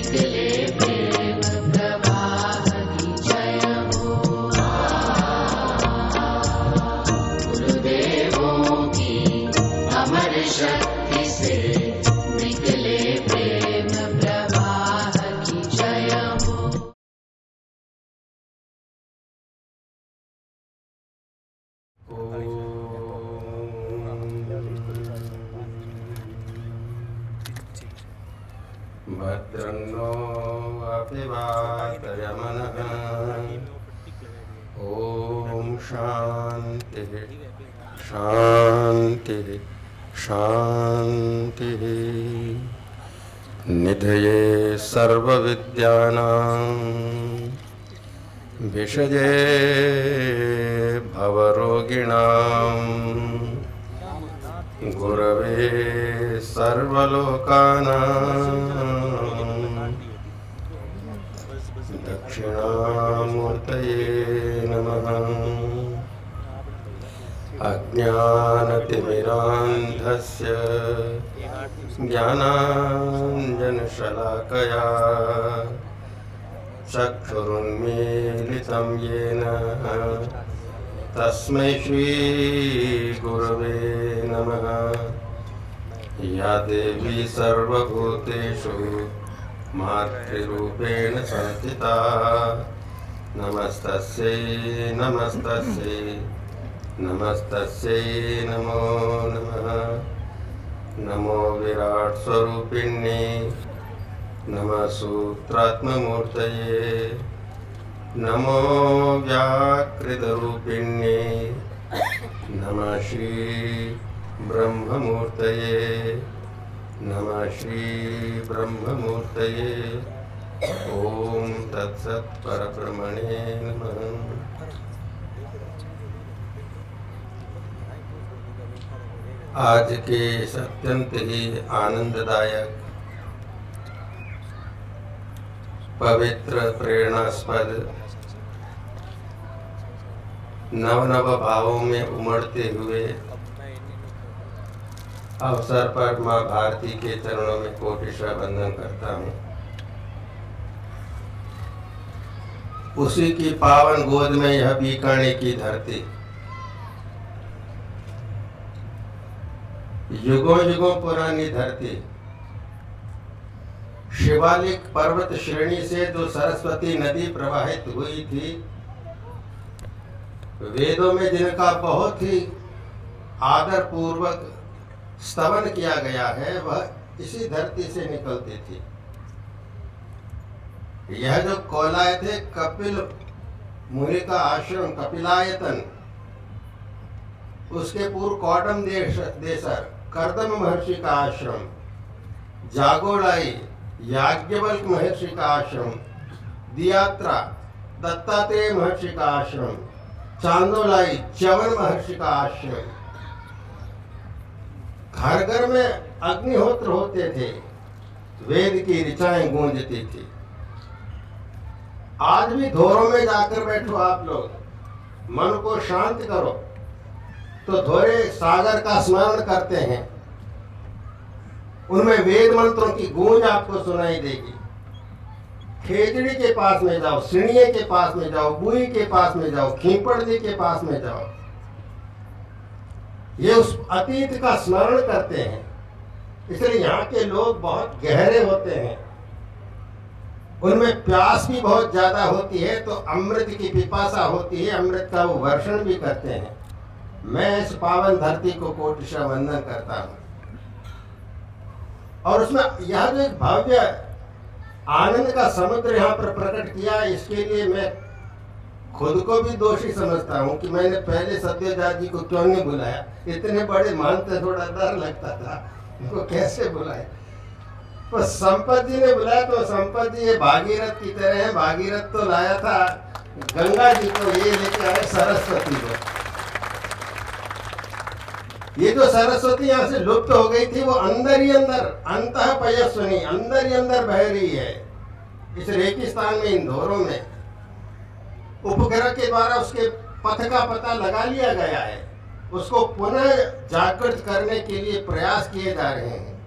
निकले प्रेम प्रवाह की जय हो। गुरुदेवों की अमर शक्ति से निकले प्रेम प्रवाह की जय हो। भद्रं नो अभिवादयमनः। ॐ शान्तिः शान्तिः शान्तिः। निधये सर्वविद्यानां विषये भवरोगिणां गुरवे सर्वलोकानां दक्षिणामूर्तये नमः। अज्ञानतिमिरान्धस्य ज्ञानाञ्जनशलाकया चक्षुरुन्मीलितं येन तस्मै श्रीगुरवे नमः। या देवी सर्वभूतेषु मातृरूपेण संस्थिता नमस्तस्यै नमस्तस्यै नमस्तस्यै नमो नमः। नमो विराट स्वरूपिण्ये नमः सूत्रात्ममूर्तये नमो व्याकृतरूपिण्ये नमः श्री ब्रह्ममूर्तये नमः श्री ब्रह्ममूर्तये। ओम तत्सत् परब्रह्मणे नमः। आज के इस अत्यंत ही आनंददायक पवित्र प्रेरणास्पद नव नव भावों में उमड़ते हुए अवसर पर माँ भारती के चरणों में कोटिशः वंदन करता हूँ। उसी की पावन गोद में यह बीकाने की धरती युगों युगों पुरानी धरती शिवालिक पर्वत श्रेणी से जो सरस्वती नदी प्रवाहित हुई थी, वेदों में जिनका बहुत ही आदर पूर्वक स्तवन किया गया है, वह इसी धरती से निकलती थी। यह जो कोलाय थे कपिल मुनि का आश्रम कपिलायतन, उसके पूर्व कौटम देशर कर्दम महर्षि का आश्रम, जागोलाई याज्ञवल्क्य महर्षि का आश्रम, दियात्रा दत्तात्रेय महर्षि का आश्रम, चांदोलाई च्यवन महर्षि का आश्रम। घर घर में अग्निहोत्र होते थे, वेद की ऋचाएं गूंजती थी। आज भी धोरों में जाकर बैठो आप लोग, मन को शांत करो तो धोरे सागर का स्मरण करते हैं, उनमें वेद मंत्रों की गूंज आपको सुनाई देगी। खेजड़ी के पास में जाओ, सिणिये के पास में जाओ, बुई के पास में जाओ, खींपड़दी के पास में जाओ, ये उस अतीत का स्मरण करते हैं। इसलिए यहाँ के लोग बहुत गहरे होते हैं, उनमें प्यास भी बहुत ज्यादा होती है, तो अमृत की पिपासा होती है, अमृत का वो वर्षण भी करते हैं। मैं इस पावन धरती को कोटिशः वंदन करता हूँ। और उसमें यह जो एक भव्य आनंद का समुद्र यहाँ पर प्रकट किया, इसके लिए मैं खुद को भी दोषी समझता हूँ कि मैंने पहले सत्यजात जी को क्यों नहीं बुलाया। इतने बड़े मानते, थोड़ा डर लगता था इनको कैसे बुलाए। तो संपत जी ने बुलाया, तो संपत जी ये भागीरथ की तरह है। भागीरथ तो लाया था गंगा जी को, ये लेके आए सरस्वती को। ये जो सरस्वती यहाँ से लुप्त हो गई थी, वो अंदर ही अंदर अंतः पयस्विनी, अंदर ही अंदर बह रही है इस रेगिस्तान में, इन धोरों में। उपग्रह के द्वारा उसके पथ का पता लगा लिया गया है, उसको पुनः जागृत करने के लिए प्रयास किए जा रहे हैं।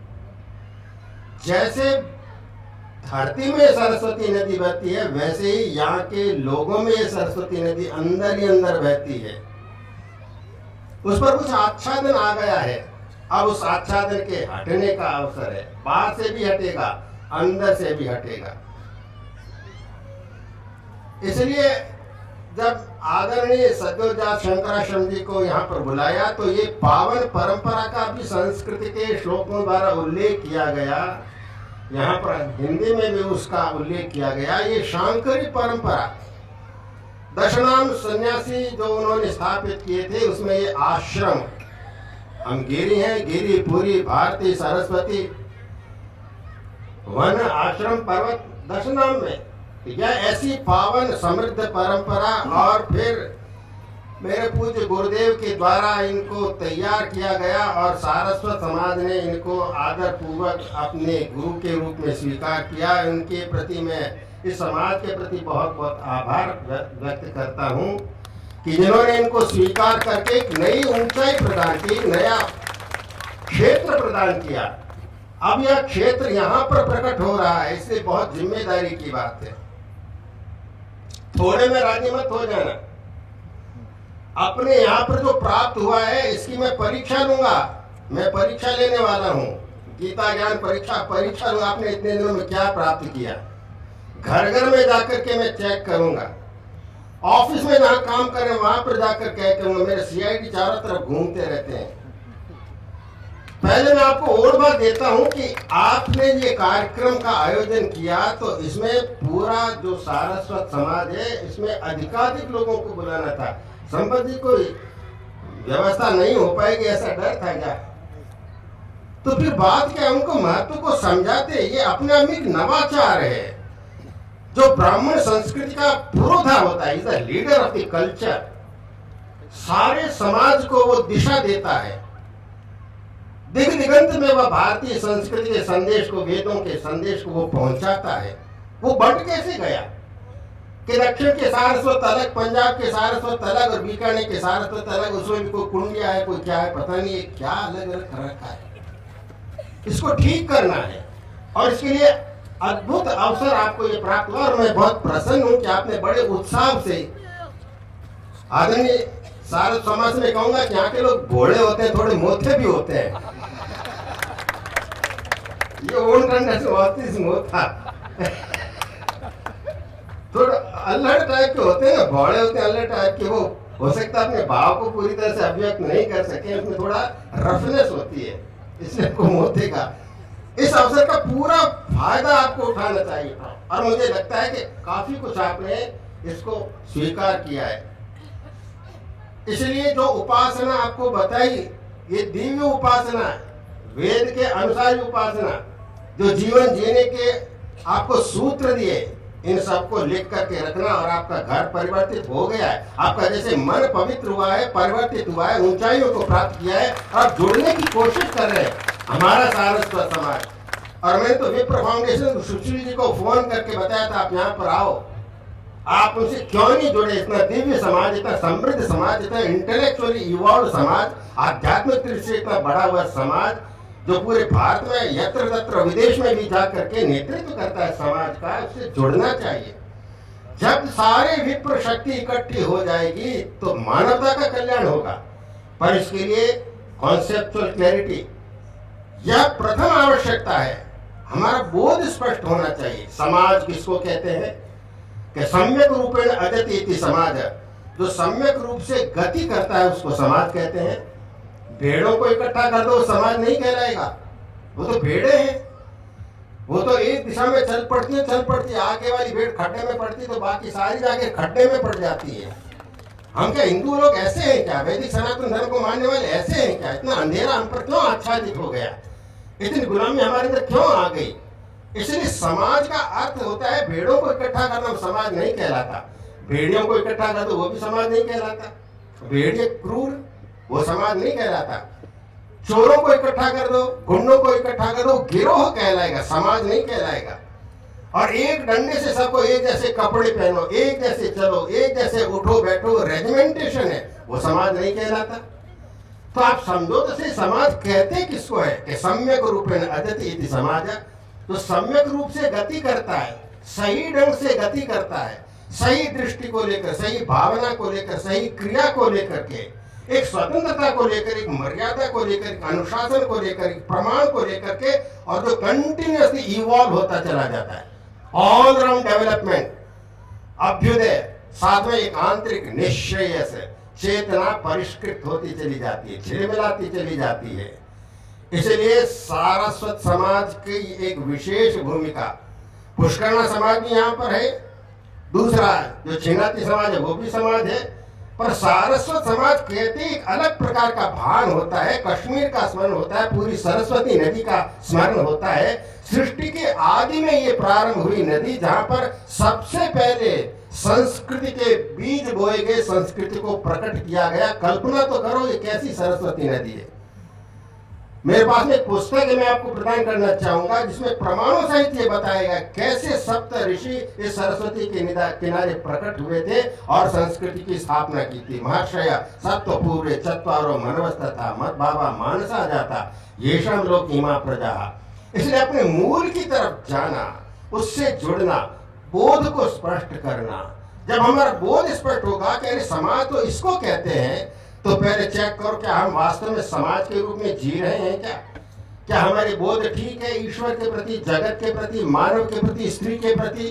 जैसे धरती में सरस्वती नदी बहती है, वैसे ही यहाँ के लोगों में ये सरस्वती नदी अंदर ही अंदर बहती है। उस पर कुछ आच्छादन आ गया है, अब उस आच्छादन के हटने का अवसर है। बाहर से भी हटेगा, अंदर से भी हटेगा। इसलिए जब आदरणीय सद्योजात शंकराश्रम जी को यहाँ पर बुलाया तो ये पावन परंपरा का भी संस्कृत के श्लोकों द्वारा उल्लेख किया गया। यहाँ पर हिंदी में भी उसका उल्लेख किया गया। ये शांकरी परंपरा, दशनाम सन्यासी जो उन्होंने स्थापित किए थे, उसमें ये आश्रम, हम गिरी हैं, गिरी पूरी भारती सरस्वती वन आश्रम पर्वत दशनाम में, यह ऐसी पावन समृद्ध परंपरा। और फिर मेरे पूज्य गुरुदेव के द्वारा इनको तैयार किया गया और सारस्वत समाज ने इनको आदर पूर्वक अपने गुरु के रूप में स्वीकार किया। इनके प्रति मैं इस समाज के प्रति बहुत बहुत आभार व्यक्त करता हूँ कि जिन्होंने इनको स्वीकार करके एक नई ऊंचाई प्रदान की, नया क्षेत्र प्रदान किया। अब यह क्षेत्र यहाँ पर प्रकट हो रहा है, इसलिए बहुत जिम्मेदारी की बात है। थोड़े में राजी मत हो जाना। अपने यहाँ पर जो प्राप्त हुआ है इसकी मैं परीक्षा लूंगा, मैं परीक्षा लेने वाला हूँ, गीता ज्ञान परीक्षा लूंगा। आपने इतने दिनों में क्या प्राप्त किया, घर घर में जाकर के मैं चेक करूंगा। ऑफिस में जहाँ काम कर रहे हैं वहां पर जाकर क्या करूंगा। मेरे सीआईडी चारों तरफ घूमते रहते हैं। पहले मैं आपको और बात देता हूं कि आपने ये कार्यक्रम का आयोजन किया तो इसमें पूरा जो सारस्वत समाज है, इसमें अधिकाधिक लोगों को बुलाना था। संपत जी कोई व्यवस्था नहीं हो पाएगी ऐसा डर था क्या? तो फिर बात क्या, उनको महत्व को समझाते। ये अपने आप में एक नवाचार है जो ब्राह्मण संस्कृति का पुरोधा होता है, is the leader of the culture. सारे समाज को वो दिशा देता है। दिग दिगंत में वह भारतीय संस्कृति के संदेश को, वेदों के संदेश को वो पहुंचाता है। वो बंट कैसे गया कि दक्षिण के सारस्वत अलग, पंजाब के सारस्वत अलग और बीकानेर के सारस्वत अलग, उसमें भी कोई कुंडिया है, कोई क्या है, पता नहीं है क्या अलग अलग रखा है। इसको ठीक करना है और इसके लिए अद्भुत अवसर आपको ये प्राप्त हुआ और मैं बहुत प्रसन्न हूं कि आपने बड़े उत्साह से, आदरणीय सारस्वत समाज में कहूंगा कि यहाँ के लोग भोले होते हैं, थोड़े मोथे भी होते हैं। ये ओन करने से बहुत ही स्मूथ था। थोड़ा अल्लड़ टाइप के होते हैं ना, भोले होते हैं अल्लड़ टाइप के। वो हो सकता है अपने भाव को पूरी तरह से अभिव्यक्त नहीं कर सके, उसमें थोड़ा रफनेस होती है, इसलिए आपको मोथे का। इस अवसर का पूरा फायदा आपको उठाना चाहिए और मुझे लगता है कि काफी कुछ आपने इसको स्वीकार किया है। इसलिए जो उपासना आपको बताई, ये दिव्य उपासना, वेद के अनुसार उपासना, जो जीवन जीने के आपको सूत्र दिए, इन सबको लिख करके रखना। और आपका घर परिवर्तित हो गया है, आपका जैसे मन पवित्र हुआ है, परिवर्तित हुआ है, ऊंचाइयों को प्राप्त किया है और जुड़ने की कोशिश कर रहे हैं हमारा सारस्वत समाज। और मैंने तो विप्र फाउंडेशन सुशील जी को फोन करके बताया था आप यहाँ पर आओ, आप उनसे क्यों नहीं जुड़े। इतना दिव्य समाज, इतना समृद्ध समाज, इतना इंटेलेक्चुअली इवॉल्व समाज, आध्यात्मिक दृष्टि से इतना बड़ा हुआ समाज, जो पूरे भारत में यत्र तत्र विदेश में भी जा करके नेतृत्व करता है समाज का, उससे जुड़ना चाहिए। जब सारे विप्र शक्ति इकट्ठी हो जाएगी तो मानवता का कल्याण होगा। पर इसके लिए कॉन्सेप्चुअल क्लैरिटी, यह प्रथम आवश्यकता है। हमारा बोध स्पष्ट होना चाहिए। समाज किसको कहते हैं कि सम्यक रूपेण अजति इति समाज, जो सम्यक रूप से गति करता है उसको समाज कहते हैं। भेड़ों को इकट्ठा कर दो समाज नहीं कहलाएगा, वो तो भेड़े हैं, वो तो एक दिशा में चल पड़ती है, आगे वाली भेड़ खड्डे में पड़ती तो बाकी सारी जाके खड्डे में पड़ जाती है। हम क्या हिंदू लोग ऐसे हैं क्या? वैदिक सनातन धर्म को मानने वाले ऐसे हैं क्या? इतना अंधेरा हम पर क्यों आच्छादित हो गया? इतनी गुलामी हमारे अंदर क्यों आ गई? इसलिए समाज का अर्थ होता है भेड़ों को इकट्ठा करना, समाज नहीं कहलाता। भेड़ियों को इकट्ठा कर दो, वो भी समाज नहीं कहलाता। भेड़िए क्रूर, वो समाज नहीं कहलाता। चोरों को इकट्ठा कर दो, गुंडों को इकट्ठा कर दो, गिरोह कहलाएगा, समाज नहीं कहलाएगा। और एक डंडे से सबको एक जैसे कपड़े पहनो, एक जैसे चलो, एक जैसे उठो बैठो, रेजिमेंटेशन है, वो समाज नहीं कहलाता। तो आप समझो तो सही, समाज कहते किसको है कि सम्यक रूपेण अजति इति समाज। तो सम्यक रूप से गति करता है, सही ढंग से गति करता है, सही दृष्टि को लेकर, सही भावना को लेकर, सही क्रिया को लेकर के, एक स्वतंत्रता को लेकर, एक मर्यादा को लेकर, एक अनुशासन को लेकर, एक प्रमाण को लेकर के, और जो कंटिन्यूअसली इवॉल्व होता चला जाता है, ऑल राउंड डेवलपमेंट, अभ्युदय, साथ में एक आंतरिक निश्चय से चेतना परिष्कृत होती चली जाती है, झिलमिलाती चली जाती है। इसलिए सारस्वत समाज की एक विशेष भूमिका, पुष्करणा समाज भी यहाँ पर है, दूसरा जो छिन्नाती समाज है वो भी समाज है, पर सारस्वत समाज कहते एक अलग प्रकार का भान होता है, कश्मीर का स्मरण होता है, पूरी सरस्वती नदी का स्मरण होता है। सृष्टि के आदि में ये प्रारंभ हुई नदी, जहां पर सबसे पहले संस्कृति के बीज बोए गए, संस्कृति को प्रकट किया गया। कल्पना तो करो ये कैसी सरस्वती नदी है। मेरे पास में एक पुस्तक है, मैं आपको प्रदान करना चाहूंगा, जिसमें प्रमाणों सहित ये बताएगा कैसे सप्त ऋषि इस सरस्वती के किनारे प्रकट हुए थे और संस्कृति की स्थापना की थी। महर्षय सत्व पूर्वे चत्वारो मनवस्तथा मत भावा मानसा जाता येषां लोक इमा प्रजा। इसलिए अपने मूल की तरफ जाना, उससे जुड़ना, बोध को स्पष्ट करना। जब हमारा बोध स्पष्ट होगा कि अरे समाज तो इसको कहते हैं, तो पहले चेक करो क्या हम वास्तव में समाज के रूप में जी रहे हैं क्या हमारे बोध ठीक है ईश्वर के प्रति, जगत के प्रति, मानव के प्रति, स्त्री के प्रति,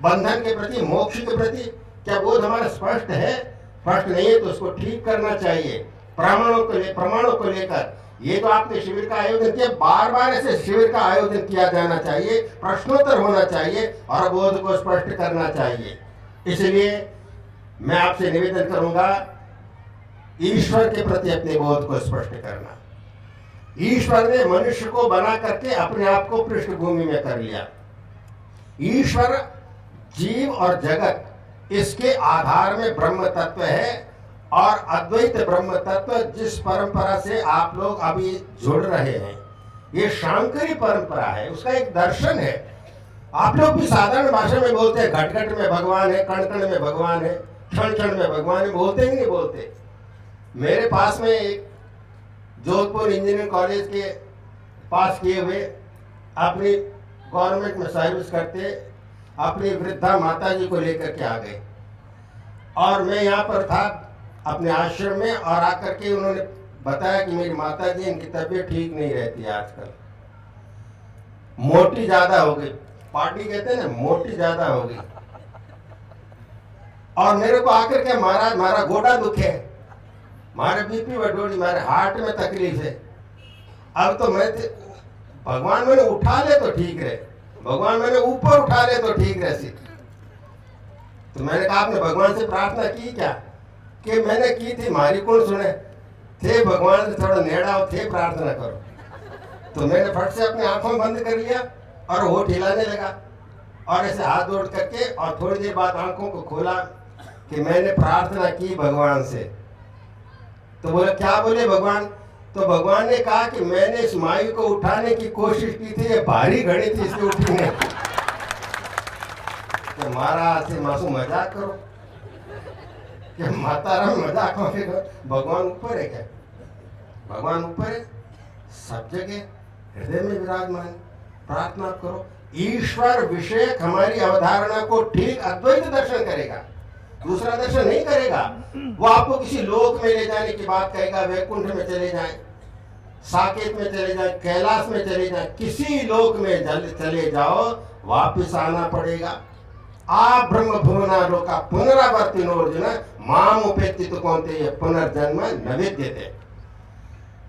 बंधन के प्रति, मोक्ष के प्रति, क्या बोध हमारा स्पष्ट है? स्पष्ट नहीं है तो उसको ठीक करना चाहिए। प्रमाणों को लेकर ये तो आपने शिविर का आयोजन किया, बार बार ऐसे शिविर का आयोजन किया जाना चाहिए, प्रश्नोत्तर होना चाहिए और बोध को स्पष्ट करना चाहिए। इसलिए मैं आपसे निवेदन करूंगा, ईश्वर के प्रति अपने बोध को स्पष्ट करना। ईश्वर ने मनुष्य को बना करके अपने आप को पृष्ठभूमि में कर लिया। ईश्वर, जीव और जगत, इसके आधार में ब्रह्म तत्व है, और अद्वैत ब्रह्म तत्व जिस परंपरा से आप लोग अभी जुड़ रहे हैं, ये शांकरी परंपरा है, उसका एक दर्शन है। आप लोग भी साधारण भाषा में बोलते हैं, घट घट में भगवान है, कण कण में भगवान है, क्षण क्षण में भगवान है, बोलते ही नहीं बोलते। मेरे पास में एक जोधपुर इंजीनियरिंग कॉलेज के पास किए हुए, अपनी गवर्नमेंट में सर्विस करते अपनी वृद्धा माता जी को लेकर के आ गए, और मैं यहाँ पर था अपने आश्रम में, और आकर के उन्होंने बताया कि मेरी माता जी, इनकी तबीयत ठीक नहीं रहती आजकल, मोटी ज्यादा हो गई, पार्टी कहते हैं ना, मोटी ज्यादा हो गई। और मेरे को आकर के, महाराज हमारा गोडा दुखे, मारे बीपी बढ़ोड़ी, मारे हार्ट में तकलीफ है। अब तो मैं भगवान मैंने उठा ले तो ठीक रहे, भगवान मैंने ऊपर उठा ले तो ठीक रहे। तो मैंने कहा आपने भगवान से प्रार्थना की क्या? कि मैंने की थी, मारी कौन सुने थे, भगवान से थोड़ा नेड़ा थे, प्रार्थना करो। तो मैंने फट से अपनी आंखों बंद कर लिया और होठ हिलाने लगा, और ऐसे हाथ जोड़ करके, और थोड़ी देर बाद आंखों को खोला कि मैंने प्रार्थना की भगवान से। तो बोले क्या बोले भगवान? तो भगवान ने कहा कि मैंने इस माई को उठाने की कोशिश की थी, ये भारी घड़ी थी, इसके उठने। तो महाराज से मासूम मजाक करो कि माता राम मजाक हो, भगवान ऊपर है क्या? भगवान ऊपर है, सब जगह हृदय में विराजमान। प्रार्थना करो, ईश्वर विषय हमारी अवधारणा को ठीक अद्वैत दर्शन करेगा, दूसरा दर्शन नहीं करेगा। वो आपको किसी लोक में ले जाने की बात कहेगा, वैकुंठ में चले जाएं, साकेत में चले जाएं, कैलाश में चले जाएं, किसी लोक में चले जाओ, वापिस आना पड़ेगा। आ ब्रह्म भुवना लोका पुनरावर्तिनोर्जुन माम उपेत्ति तो कौनते ये पुनर्जन्म न विद्यते।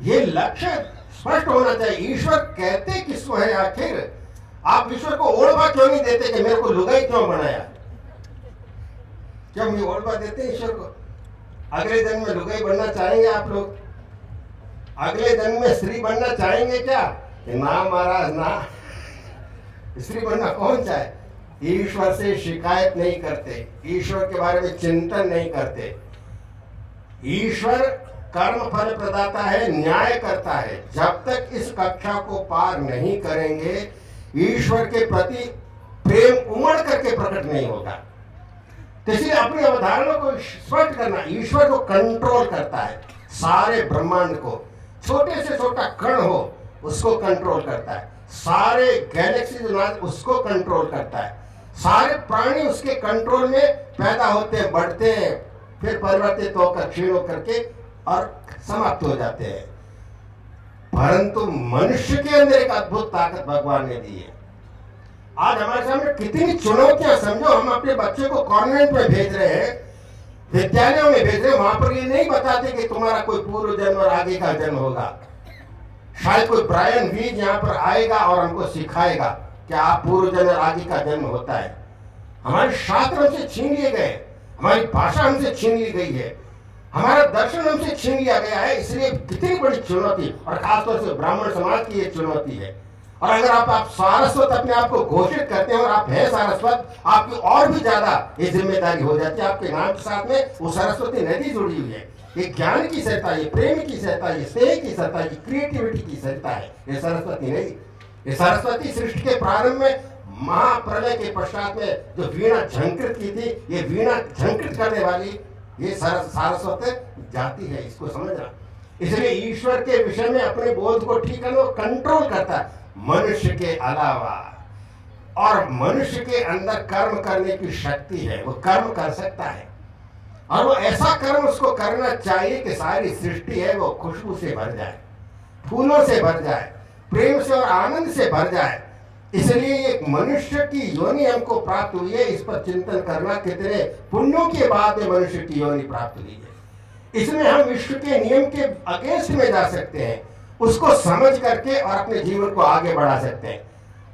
ये लक्ष्य स्पष्ट होना चाहिए। ईश्वर कहते किसको है आखिर? आप ईश्वर को ओढ़वा क्यों नहीं देते कि मेरे को लुगाई क्यों बनाया? क्या हम ओढ़वा देते हैं ईश्वर को? अगले जन्म में लुगाई बनना चाहेंगे आप लोग? अगले जन्म में स्त्री बनना चाहेंगे क्या? ना महाराज ना, स्त्री बनना कौन चाहे? ईश्वर से शिकायत नहीं करते, ईश्वर के बारे में चिंतन नहीं करते। ईश्वर कर्म फल प्रदाता है, न्याय करता है। जब तक इस कक्षा को पार नहीं करेंगे, ईश्वर के प्रति प्रेम उमड़ करके प्रकट नहीं होगा। तो इसलिए अपनी अवधारणा को स्पष्ट करना। ईश्वर को कंट्रोल करता है, सारे ब्रह्मांड को, छोटे से छोटा कण हो उसको कंट्रोल करता है, सारे गैलेक्सी जो ना उसको कंट्रोल करता है, सारे प्राणी उसके कंट्रोल में पैदा होते हैं, बढ़ते हैं, फिर परिवर्तित होकर क्षीण होकर के और समाप्त हो जाते हैं। परंतु मनुष्य के अंदर एक अद्भुत ताकत भगवान ने दी है। आज हमारे सामने कितनी चुनौतियां, समझो हम अपने बच्चे को कॉन्वेंट में भेज रहे हैं, विद्यालयों में भेज रहे हैं, वहां पर ये नहीं बताते कि तुम्हारा कोई पूर्व जन्म और आगे का जन्म होगा। शायद कोई ब्रायन वीज यहाँ पर आएगा और हमको सिखाएगा कि आप पूर्व जन्म और आगे का जन्म होता है। हमारे शास्त्र हमसे छीन लिए गए, हमारी भाषा हमसे छीन ली गई है, हमारा दर्शन हमसे छीन लिया गया है। इसलिए कितनी बड़ी चुनौती, और खासतौर से ब्राह्मण समाज की ये चुनौती है। और अगर आप सारस्वत अपने आप को घोषित करते हैं और आप हैं सारस्वत, आपकी और भी ज्यादा ये जिम्मेदारी हो जाती है। आपके नाम के साथ में वो सरस्वती नदी जुड़ी हुई है। ये ज्ञान की सरिता, ये प्रेम की सरिता, ये स्नेह की सरिता, ये क्रिएटिविटी की सरिता है, ये सरस्वती नहीं। ये सरस्वती सृष्टि के प्रारंभ में महाप्रलय के पश्चात में जो वीणा झंकृत की थी, ये वीणा झंकृत करने वाली ये सारस्वत जाति है, इसको समझना। इसलिए ईश्वर के विषय में अपने बोध को ठीक करना, कंट्रोल करता है मनुष्य के अलावा। और मनुष्य के अंदर कर्म करने की शक्ति है, वो कर्म कर सकता है, और वो ऐसा कर्म उसको करना चाहिए कि सारी सृष्टि है वो खुशबू से भर जाए, फूलों से भर जाए, प्रेम से और आनंद से भर जाए। इसलिए एक मनुष्य की योनि हमको प्राप्त हुई है, इस पर चिंतन करना कितने पुण्यों के बाद में मनुष्य की योनि प्राप्त हुई है। इसमें हम विश्व के नियम के अगेंस्ट में जा सकते हैं, उसको समझ करके और अपने जीवन को आगे बढ़ा सकते हैं।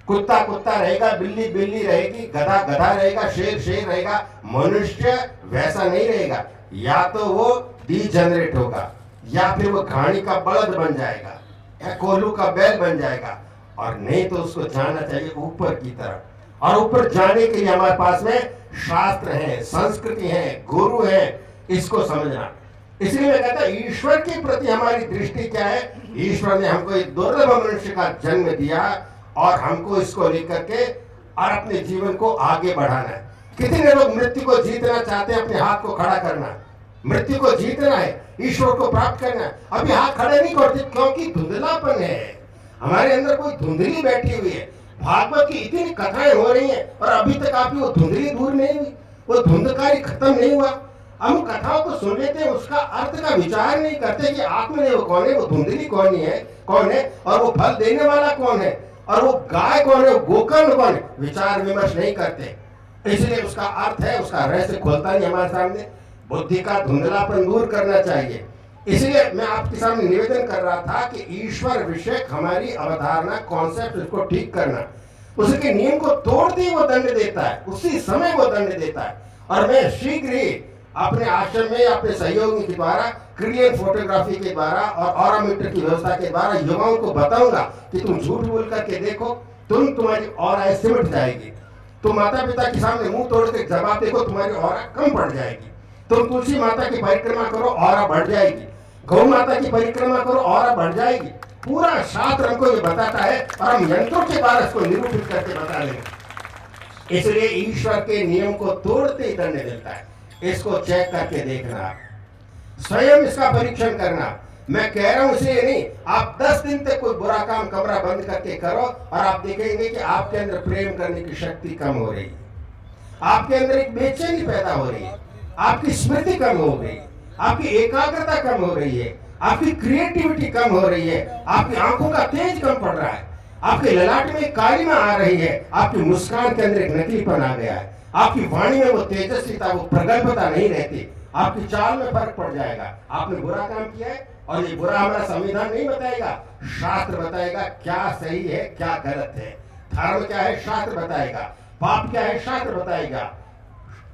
कुत्ता कुत्ता रहेगा, बिल्ली बिल्ली रहेगी, गधा गधा रहेगा, शेर शेर रहेगा, मनुष्य वैसा नहीं रहेगा। या तो वो डीजनरेट होगा, या फिर वो घाणी का बलद बन जाएगा, या कोल्हू का बैल बन जाएगा, और नहीं तो उसको जाना चाहिए ऊपर की तरफ। और ऊपर जाने के लिए हमारे पास में शास्त्र है, संस्कृति है, गुरु है, इसको समझना। इसलिए मैं कहता ईश्वर के प्रति हमारी दृष्टि क्या है। ईश्वर ने हमको एक दुर्लभ मनुष्य का जन्म दिया और हमको इसको लेकर के और अपने जीवन को आगे बढ़ाना है। कितने लोग मृत्यु को जीतना चाहते हैं, अपने हाथ को खड़ा करना, मृत्यु को जीतना है, ईश्वर को प्राप्त करना है। अभी हाथ खड़े नहीं करते क्योंकि धुंधलापन है, हमारे अंदर कोई धुंधली बैठी हुई है। भागवत की इतनी कथाएं हो रही हैं और अभी तक आपकी वो धुंधली दूर नहीं हुई, वो धुंधकारी खत्म नहीं हुआ। हम कथाओं को सुन लेते हैं, उसका अर्थ का विचार नहीं करते कि आत्मदेव कौन है, वो धुंधली कौन है, और वो फल देने वाला कौन है, और वो गाय कौन है, वो गोकर्ण कौन है। विचार विमर्श नहीं करते, इसलिए उसका अर्थ है, उसका रहस्य खोलता नहीं हमारे सामने। बुद्धि का धुंधलापन दूर करना चाहिए। इसलिए मैं आपके सामने निवेदन कर रहा था कि ईश्वर विषय हमारी अवधारणा, कॉन्सेप्ट, उसको ठीक करना, उसके नियम को तोड़ते ही वो दंड देता है, उसी समय वो दंड देता है। और मैं शीघ्र ही अपने आश्रम में अपने सहयोगी के द्वारा, क्रिएट फोटोग्राफी के द्वारा और ऑरामीटर की व्यवस्था के द्वारा युवाओं को बताऊंगा कि तुम झूठ बोल करके देखो, तुम्हारी ऑरा सिमट जाएगी। तुम माता पिता के सामने मुंह तोड़ के जवाब देखो, तुम्हारी ऑरा कम पड़ जाएगी। तुम तुलसी माता की परिक्रमा करो, ऑरा बढ़ जाएगी। गौ माता की परिक्रमा करो, ऑरा बढ़ जाएगी। पूरा शास्त्र हमको ये बताता है और हम यंत्रों के द्वारा इसको निरूपित करके बता देंगे। इसलिए ईश्वर के नियम को तोड़ते ही दंड मिलता है। इसको चेक करके देखना, स्वयं इसका परीक्षण करना। मैं कह रहा हूं इसलिए नहीं, आप 10 दिन तक कोई बुरा काम कमरा बंद करके करो और आप देखेंगे कि आपके अंदर प्रेम करने की शक्ति कम हो रही है, आपके अंदर एक बेचैनी पैदा हो रही है, आपकी स्मृति कम हो गई, आपकी एकाग्रता कम हो रही है, आपकी क्रिएटिविटी कम हो रही है, आपकी आंखों का तेज कम पड़ रहा है, आपके ललाट में कालिमा आ रही है, आपकी मुस्कान के अंदर एक नकलीपन आ गया है, आपकी वाणी में वो तेजस्विता, वो प्रगल्भता नहीं रहती, आपकी चाल में फर्क पड़ जाएगा। आपने बुरा काम किया है, और ये बुरा हमारा संविधान नहीं बताएगा, शास्त्र बताएगा क्या सही है क्या गलत है। धर्म क्या है शास्त्र बताएगा, पाप क्या है शास्त्र बताएगा,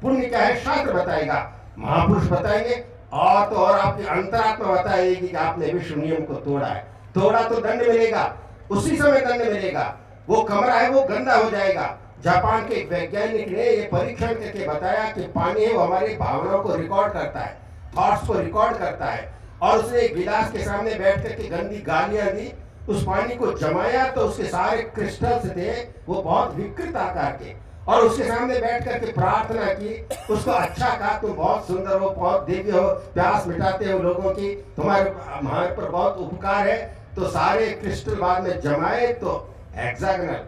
पुण्य क्या है शास्त्र बताएगा, महापुरुष बताएंगे, और तो और आपकी अंतरात्मा बताएगी कि आपने विश्व नियम को तोड़ा है। तोड़ा तो दंड मिलेगा, उसी समय दंड मिलेगा। वो कमरा है वो गंदा हो जाएगा। जापान के एक वैज्ञानिक ने ये परीक्षण करके बताया कि पानी है वो हमारी भावनाओं को रिकॉर्ड करता है, थॉट्स को रिकॉर्ड करता है। और उसने एक गिलास के सामने बैठ करके गंदी गालियां दी, उस पानी को जमाया तो उसके सारे क्रिस्टल्स थे वो बहुत विकृत आकार के, और उसके सामने बैठ करके प्रार्थना की, उसको अच्छा कहा, तुम बहुत सुंदर हो, बहुत दिव्य हो, प्यास मिटाते हो लोगों की, तुम्हारे हमारे पर बहुत उपकार है। तो सारे क्रिस्टल बाद में जमाए तो हेक्सागोनल,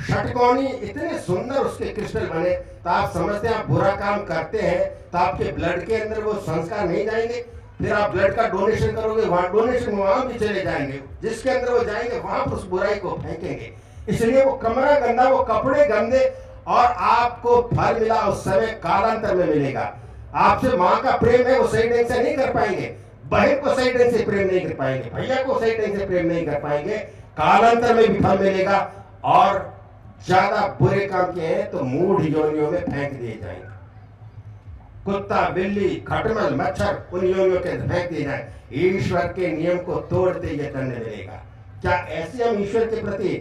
षटकोणी, इतने सुंदर उसके क्रिस्टल बने। तो आप समझते हैं आप बुरा काम करते हैं तो आपके ब्लड के अंदर वो संस्कार नहीं जाएंगे, फिर आप ब्लड का डोनेशन करोगे, वहां डोनेशन वहां भी चले जाएंगे, जिसके अंदर वो जाएंगे वहां पर उस बुराई को फेंकेंगे। इसलिए वो कमरा गंदा, वो कपड़े गंदे, और आपको फल मिला उस समय कालांतर में मिलेगा। आपसे माँ का प्रेम है वो सही ढंग से नहीं कर पाएंगे, बहन को सही ढंग से प्रेम नहीं कर पाएंगे, भैया को सही ढंग से प्रेम नहीं कर पाएंगे, कालांतर में भी फल मिलेगा। और ज्यादा बुरे काम किए हैं तो मूढ़ योनियों में फेंक दिए जाएंगे। कुत्ता, बिल्ली, खटमल, मच्छर उन योनियों के फेंक दिए जाए। ईश्वर के नियम को तोड़ते ये दंड मिलेगा। क्या ऐसे हम ईश्वर के प्रति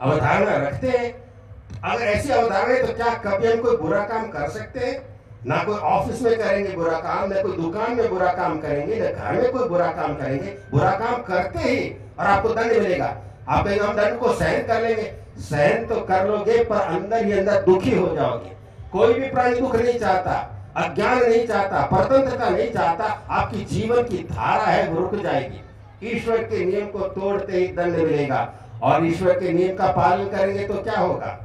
अवधारणा रखते हैं? अगर ऐसी अवधारणा है तो क्या कभी हम कोई बुरा काम कर सकते हैं? ना कोई ऑफिस में करेंगे बुरा काम, ना कोई दुकान में बुरा काम करेंगे, ना घर में कोई बुरा काम करेंगे। बुरा काम करते ही और आपको दंड मिलेगा। आप कहेंगे हम दंड को सहन कर लेंगे, सहन तो कर लोगे पर अंदर ही अंदर दुखी हो जाओगे। कोई भी प्राणी दुख नहीं चाहता, अज्ञान नहीं चाहता, परतंत्रता नहीं चाहता। आपकी जीवन की धारा है वो रुक जाएगी। ईश्वर के नियम को तोड़ते ही दंड मिलेगा। और ईश्वर के नियम का पालन करेंगे तो क्या होगा?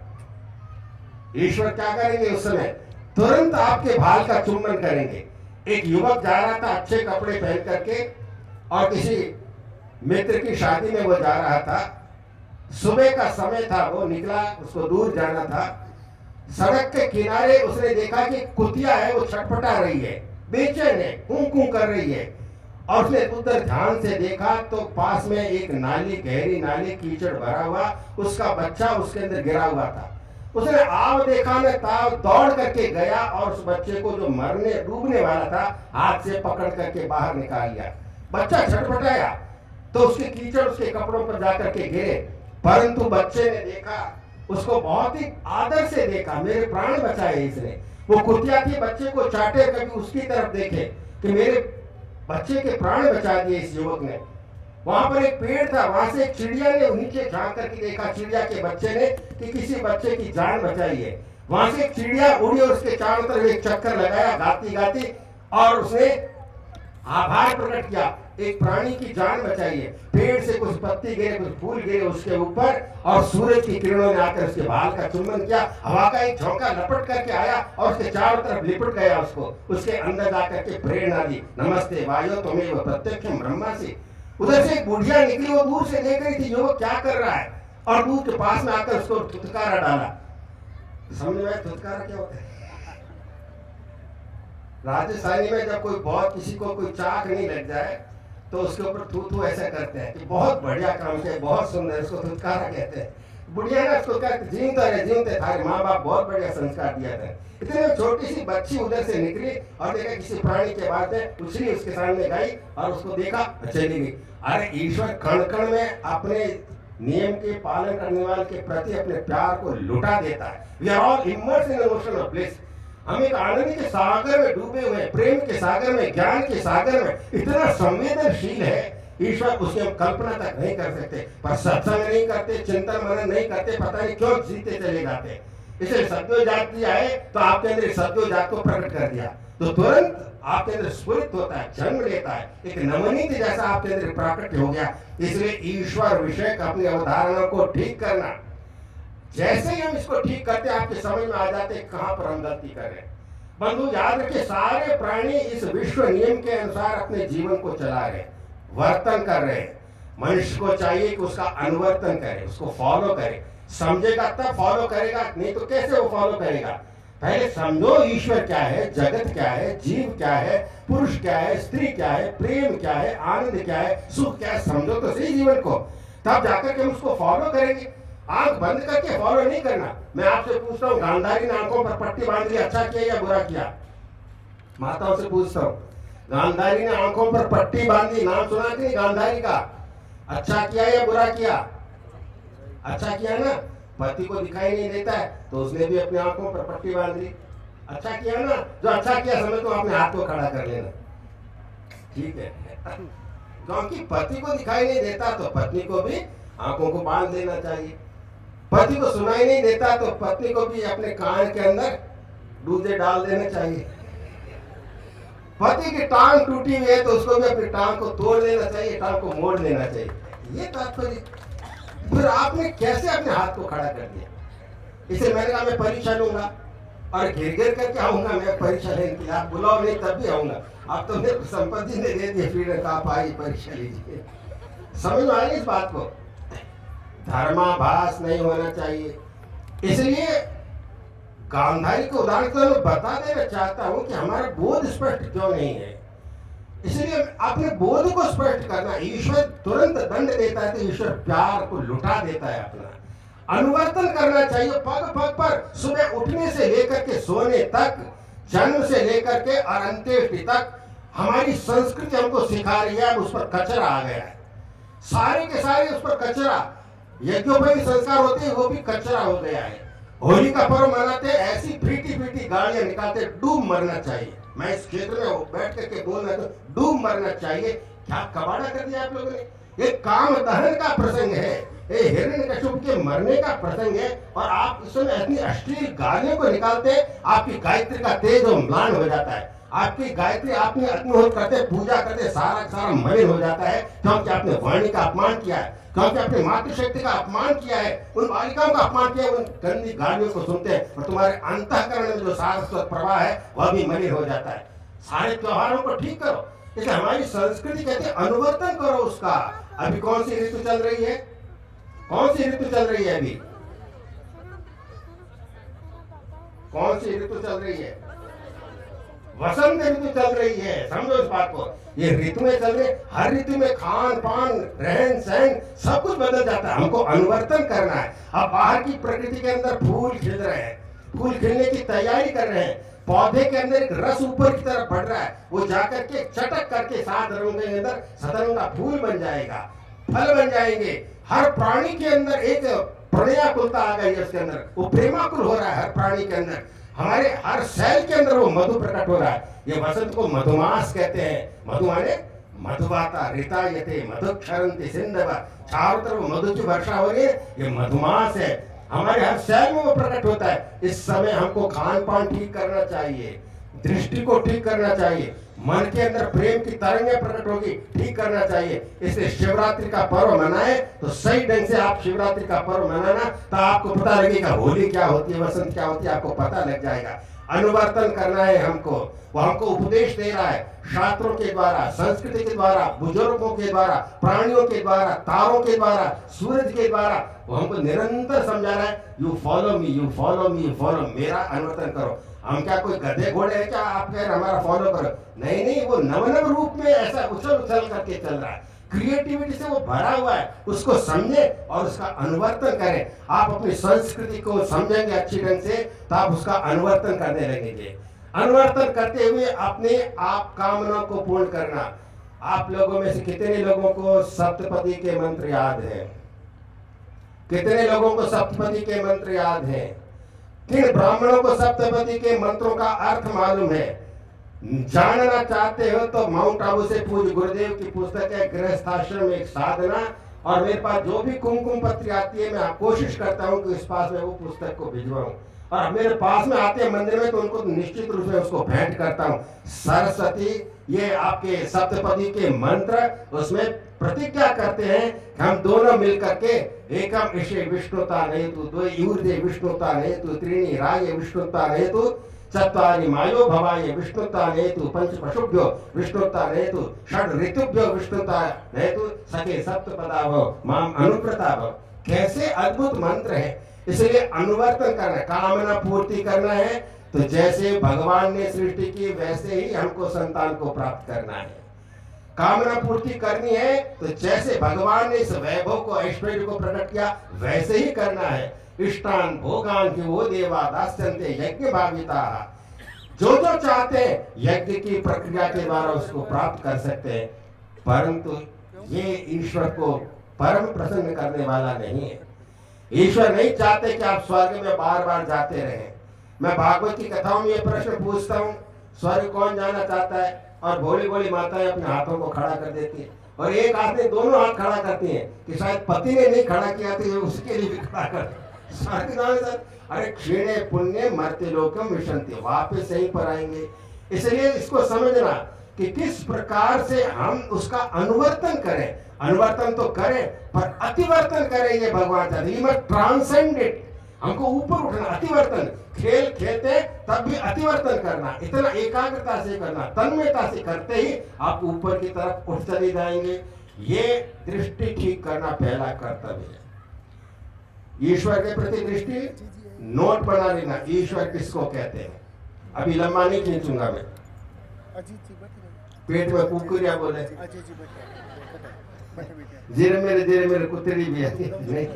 ईश्वर क्या करेंगे उस समय? तुरंत आपके भाल का चुम्बन करेंगे। एक युवक जा रहा था अच्छे कपड़े पहन करके और किसी मित्र की शादी में वो जा रहा था। सुबह का समय था, वो निकला, उसको दूर जाना था। सड़क के किनारे उसने देखा कि कुतिया है वो छटपटा रही है, बेचैन है, कूं कूं कर रही है। और उसने उधर ध्यान से देखा तो पास में एक नाली, गहरी नाली, कीचड़ भरा हुआ, उसका बच्चा उसके अंदर गिरा हुआ था। उसने आव देखा न ताव दौड़ करके गया और उस बच्चे को जो मरने डूबने वाला था हाथ से पकड़ करके बाहर निकाल लिया। बच्चा छटपटाया तो उसके कीचड़ उसके कपड़ों पर जाकर के गिरे, परंतु बच्चे ने देखा, उसको बहुत ही आदर से देखा, मेरे प्राण बचाए इसने। वो कुतिया थी, बच्चे को चाटे, कभी उसकी तरफ देखे कि मेरे बच्चे के प्राण बचा दिए इस युवक ने। वहां पर एक पेड़ था, वहां से एक चिड़िया ने नीचे झांक करके देखा, चिड़िया के बच्चे ने, कि किसी बच्चे की जान बचाई है। वहां से एक चिड़िया उड़ी और उसके चारों तरफ एक चक्कर लगाया गाती गाती, और उसने आभार प्रकट किया, एक प्राणी की जान बचाई है। पेड़ से कुछ पत्ती गिरे, कुछ फूल गिरे उसके ऊपर, और सूरज की किरणों ने आकर उसके बाल का चुंबन किया। हवा का एक झोंका लपट करके आया और उसके चारों तरफ लिपट गया, उसको उसके अंदर जाकर के प्रेरणा दी, नमस्ते वायो तुम्हें प्रत्यक्षम ब्रह्मासि। उधर से एक बुढ़िया निकली, वो दूर से देख रही थी युवक क्या कर रहा है, और दूर के पास में आकर उसको थुतकारा डाला। समझ में थुतकारा क्या होता है? राजस्थानी में जब कोई बहुत किसी को कोई चाक नहीं लग जाए तो उसके ऊपर थू थू ऐसा करते हैं कि बहुत बढ़िया काम किया, बहुत सुंदर, इसको थुतकारा कहते हैं। बुढ़िया ने उसको क्या, जीवते थारे माँ बाप बहुत बढ़िया संस्कार दिया था। इतने छोटी सी बच्ची उधर से निकली और देखा किसी प्राणी के बाद में उछली, उसके सामने गई और उसको देखा, चली गई। अरे ईश्वर कण कण में अपने नियम के पालन करने वाले के प्रति अपने प्यार को लुटा देता है। We are all immersed in emotion of bliss. हम एक आनंद के सागर में डूबे हुए हैं, प्रेम के सागर में, ज्ञान के सागर में। इतना संवेदनशील है ईश्वर, उसकी हम कल्पना तक नहीं कर सकते। पर सत्संग नहीं करते, चिंतन मनन नहीं करते, पता नहीं क्यों जीते चले जाते। इसलिए सत्यो जात दिया है तो आपके अंदर सत्यो जात को प्रकट कर दिया तो तुरंत आपके अंदर स्फुरित होता है, जन्म लेता है, एक नवनीत जैसा आपके अंदर प्रकट हो गया। इसलिए ईश्वर विषय का अपनी अवधारणा को ठीक करना, जैसे ही हम इसको ठीक करते हैं आपके समझ में आ जाते हैं कहां पर हम गलती कर रहे हैं। बंधु याद रखिए, सारे प्राणी इस विश्व नियम के अनुसार अपने जीवन को चला रहे, वर्तन कर रहे हैं। मनुष्य को चाहिए कि उसका अनुवर्तन करे, उसको फॉलो करे। समझेगा तब फॉलो करेगा, नहीं तो कैसे वो फॉलो करेगा? पहले समझो ईश्वर क्या है, जगत क्या है, जीव क्या है, पुरुष क्या है, स्त्री क्या है, प्रेम क्या है, आनंद क्या है, सुख क्या है, समझो तो सही जीवन को, तब जाकर के हम उसको फॉलो करेंगे। आंख बंद करके फॉलो नहीं करना। मैं आपसे पूछता हूँ, गांधारी ने आंखों पर पट्टी बांध ली, अच्छा किया या बुरा किया? माताओं से पूछता हूँ, गांधारी ने आंखों पर पट्टी बांधी, नाम सुना कि नहीं गांधारी का? अच्छा किया या बुरा किया? अच्छा किया ना। पति को दिखाई नहीं देता है तो उसने भी अपनी आंखों पर पट्टी बांध ली, अच्छा किया ना। जो अच्छा किया समझ तो अपने हाथ को खड़ा कर लेना, ठीक है। क्योंकि पति को दिखाई नहीं देता तो पत्नी को भी आंखों को बांध देना चाहिए। पति को सुनाई नहीं देता तो पत्नी को भी अपने कान के अंदर दूधे डाल देना चाहिए। पति की टांग टूटी हुई है तो उसको भी अपनी टांग को तोड़ देना चाहिए, टांग को मोड़ देना चाहिए। ये तात्पर्य फिर आपने कैसे अपने हाथ को खड़ा कर दिया? इसे मैंने कहा मैं परीक्षा लूंगा और घिर घिर करके आऊंगा, मैं परीक्षा लेने के लिए, आप बुलाओ नहीं तब भी आऊंगा। आप तो मेरे संपत्ति ने दे दिए, फ्रीडम, आप आइए परीक्षा लीजिए। समझ में आएगी इस बात को? धर्माभास नहीं होना चाहिए। इसलिए गांधारी को उदाहरण के मैं बता देना चाहता हूं कि हमारा बोध स्पष्ट क्यों नहीं है। इसलिए अपने बोध को स्पष्ट करना। ईश्वर तुरंत दंड देता है तो ईश्वर प्यार को लुटा देता है। अपना अनुवर्तन करना चाहिए पग पग पर, सुबह उठने से लेकर के सोने तक, जन्म से लेकर के और अंत्येष्टि तक हमारी संस्कृति हमको सिखा रही है। उस पर कचरा आ गया है, सारे के सारे उस पर कचरा। यज्ञोपवीत संस्कार होते हैं वो भी कचरा हो गया है। होली का पर्व मनाते ऐसी फीटी फीटी गाड़ियां निकालते, डूब मरना चाहिए। मैं इस क्षेत्र में बैठ करके बोल रहा तो डूब मरना चाहिए। क्या कबाड़ा कर दिया आप लोगों ने? ये काम दहन का प्रसंग है, ये हिरण्यकश्यप के मरने का प्रसंग है, और आप इस समय इतनी अश्लील गालियों को निकालते, आपकी गायत्री का तेज और म्लान हो जाता है। आपकी गायत्री, आपने अग्निहोत्र करते, पूजा करते, सारा सारा मलिन हो जाता है, क्योंकि आपने वाणी का अपमान किया है, क्योंकि आपने मातृशक्ति का अपमान किया है, उन बालिकाओं का अपमान किया है, उन गंदी गालियों को सुनते हैं, और तुम्हारे अंतःकरण में जो सारस्वत प्रवाह है वह भी मलिन हो जाता है। सारे त्योहारों को ठीक करो। इसलिए हमारी संस्कृति कहती है अनुवर्तन करो उसका। अभी कौन सी ऋतु चल रही है? कौन सी ऋतु चल रही है? अभी कौन सी ऋतु चल रही है? वसंत ऋतु चल रही है। समझो इस बात को। ये ऋतुएं चल रही, हर ऋतु में खान पान, रहन सहन सब कुछ बदल जाता है। हमको अनुवर्तन करना है। अब बाहर की प्रकृति के अंदर फूल खिल रहे हैं, फूल खिलने की तैयारी कर रहे हैं, पौधे के अंदर एक रस ऊपर की तरफ बढ़ रहा है, वो जाकर के चटक करके 7 रंगों के अंदर सतरंगा फूल बन जाएगा, फल बन जाएंगे। हर प्राणी के अंदर एक प्रणयाकुलता आ गई है, उसके अंदर वो प्रेमाकुल हो रहा है। हर प्राणी के अंदर, हमारे हर सेल के अंदर वो मधु प्रकट हो रहा है। ये वसंत को मधुमास कहते हैं। मधु माने मधुवाता ऋतायते मधुक्षरन्ति सिंधव, चारों तरफ मधु की वर्षा हो रही है, ये मधुमास है। हमारे हर सेल में वो प्रकट होता है। इस समय हमको खान पान ठीक करना चाहिए, दृष्टि को ठीक करना चाहिए, मन के अंदर प्रेम की तरंगें प्रकट होगी, ठीक करना चाहिए। इसलिए शिवरात्रि का पर्व मनाए तो सही ढंग से आप शिवरात्रि का पर्व मनाना, तो आपको पता लगेगा होली क्या होती है, वसंत क्या होती है, आपको पता लग जाएगा। अनुवर्तन करना है हमको, वो हमको उपदेश दे रहा है शास्त्रों के द्वारा, संस्कृति के द्वारा, बुजुर्गों के द्वारा, प्राणियों के द्वारा, तारों के द्वारा, सूरज के द्वारा। वो हमको निरंतर समझा रहा है, you follow me, you follow me, you follow, मेरा अनुवर्तन करो। हम क्या कोई गधे घोड़े हैं क्या? आप कह रहे हमारा फॉलो करो? नहीं नहीं, वो नव रूप में ऐसा उछल उछल करके चल रहा है। क्रिएटिविटी से वो भरा हुआ है, उसको समझे और उसका अनुवर्तन करें। आप अपनी संस्कृति को समझेंगे अच्छी ढंग से तो आप उसका अनुवर्तन करने लगेंगे। अनुवर्तन करते हुए अपने आप कामना को पूर्ण करना। आप लोगों में से कितने लोगों को सप्तपदी के मंत्र याद है? कितने लोगों को सप्तपदी के मंत्र याद है? किन ब्राह्मणों को सप्तपदी के मंत्रों का अर्थ मालूम है? जानना चाहते हो तो माउंट आबू से पूज्य गुरुदेव की पुस्तक है गृहस्थाश्रम एक साधना, और मेरे पास जो भी कुमकुम पत्री आती है मैं कोशिश करता हूँ कि इस पास में वो पुस्तक को भिजवाऊं, और मेरे पास में आते हैं मंदिर में तो उनको निश्चित रूप से उसको भेंट करता हूँ। सरस्वती, ये आपके सप्तपदी के मंत्र, उसमें प्रतिज्ञा करते हैं कि हम दोनों मिल करके एकम ईशे विष्णुता नहीं तू, द्वे यूर्धे विष्णुता नहीं तू, त्रीणि राये विष्णुता नहीं तू, चत्वारि मायो भवाय विष्णुता नेतु, पंच पशुभ्यो विष्णुता नेतु, षड ऋतुभ्यो विष्णुता नेतु, सखे सप्तपदाभो माम अनुप्रताभो। कैसे अद्भुत मंत्र है। इसलिए अनुवर्तन करना, कामना पूर्ति करना है तो जैसे भगवान ने सृष्टि की वैसे ही हमको संतान को प्राप्त करना है। कामना पूर्ति करनी है तो जैसे भगवान ने इस वैभव को, ऐश्वर्य को प्रकट किया वैसे ही करना है। इष्टान भोगान की वो देवा दास्यन्ते यज्ञ भाविता, जो जो चाहते हैं यज्ञ की प्रक्रिया के द्वारा उसको प्राप्त कर सकते हैं, परंतु ये ईश्वर को परम प्रसन्न करने वाला नहीं है। ईश्वर नहीं चाहते कि आप स्वर्ग में बार बार जाते रहें। मैं भागवत की कथाओं में ये प्रश्न पूछता हूँ, स्वर्ग कौन जाना चाहता है? और भोली भोली माताएं अपने हाथों को खड़ा कर देती है, और एक आदमी दोनों हाथ खड़ा करती है कि शायद पति ने नहीं खड़ा किया तो उसके लिए भी खड़ा कर। अरे क्षीणे पुण्य मर्त्य लोकम विशंति, वापस यहीं पर आएंगे। इसलिए इसको समझना कि किस प्रकार से हम उसका अनुवर्तन करें। अनुवर्तन तो करें पर अतिवर्तन करें, ये भगवान चाहते। वी मस्ट ट्रांसेंड इट, हमको ऊपर उठना। अतिवर्तन, खेल खेलते तब भी अतिवर्तन करना, इतना एकाग्रता से करना, तन्मयता से करते ही आप ऊपर की तरफ उठ चले जाएंगे। ये दृष्टि ठीक करना पहला कर्तव्य है। ईश्वर के प्रति दृष्टि, नोट बना लेना, ईश्वर किसको कहते हैं। अभी लंबा नहीं खींचूंगा मैं, पेट में कुकुरिया बोले, जीरे मेरे कुतरी भी है नहीं।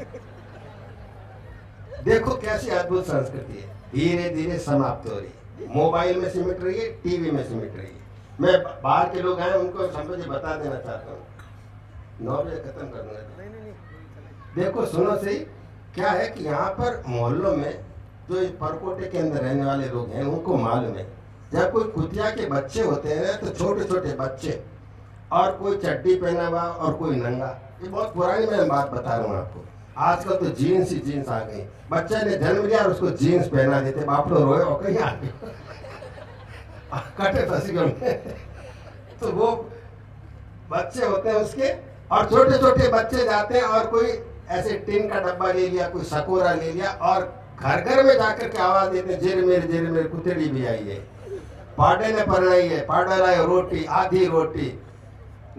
देखो कैसी अद्भुत संस्कृति है, धीरे धीरे समाप्त हो रही है, मोबाइल में सिमट रही है, टीवी में सिमट रही है। मैं बाहर के लोग आए उनको समझे बता देना चाहता हूँ, 9 बजे खत्म करना है। देखो सुनो सही, क्या है कि यहाँ पर मोहल्लों में जो परकोटे के अंदर रहने वाले लोग हैं उनको मालूम है, जब कोई कुतिया के बच्चे होते हैं तो छोटे छोटे बच्चे, और कोई चड्डी पहना हुआ और कोई नंगा। ये बहुत पुरानी मैं बात बता रहा हूँ आपको। आजकल तो जीन्स ही जीन्स आ गई, बच्चे ने जन्म लिया और उसको जीन्स पहना देते, बाप लोग रोए और कहीं आ गए कटे फंसी गए। तो वो बच्चे होते हैं उसके, और छोटे छोटे बच्चे जाते हैं और कोई ऐसे टिन का डब्बा ले लिया, कोई सकोरा ले लिया, और घर घर में जाकर के आवाज देते हैं, जेर मेरे कुतड़ी भी आई है, पाडे ने परनाई है, पाडा लाए रोटी, आधी रोटी,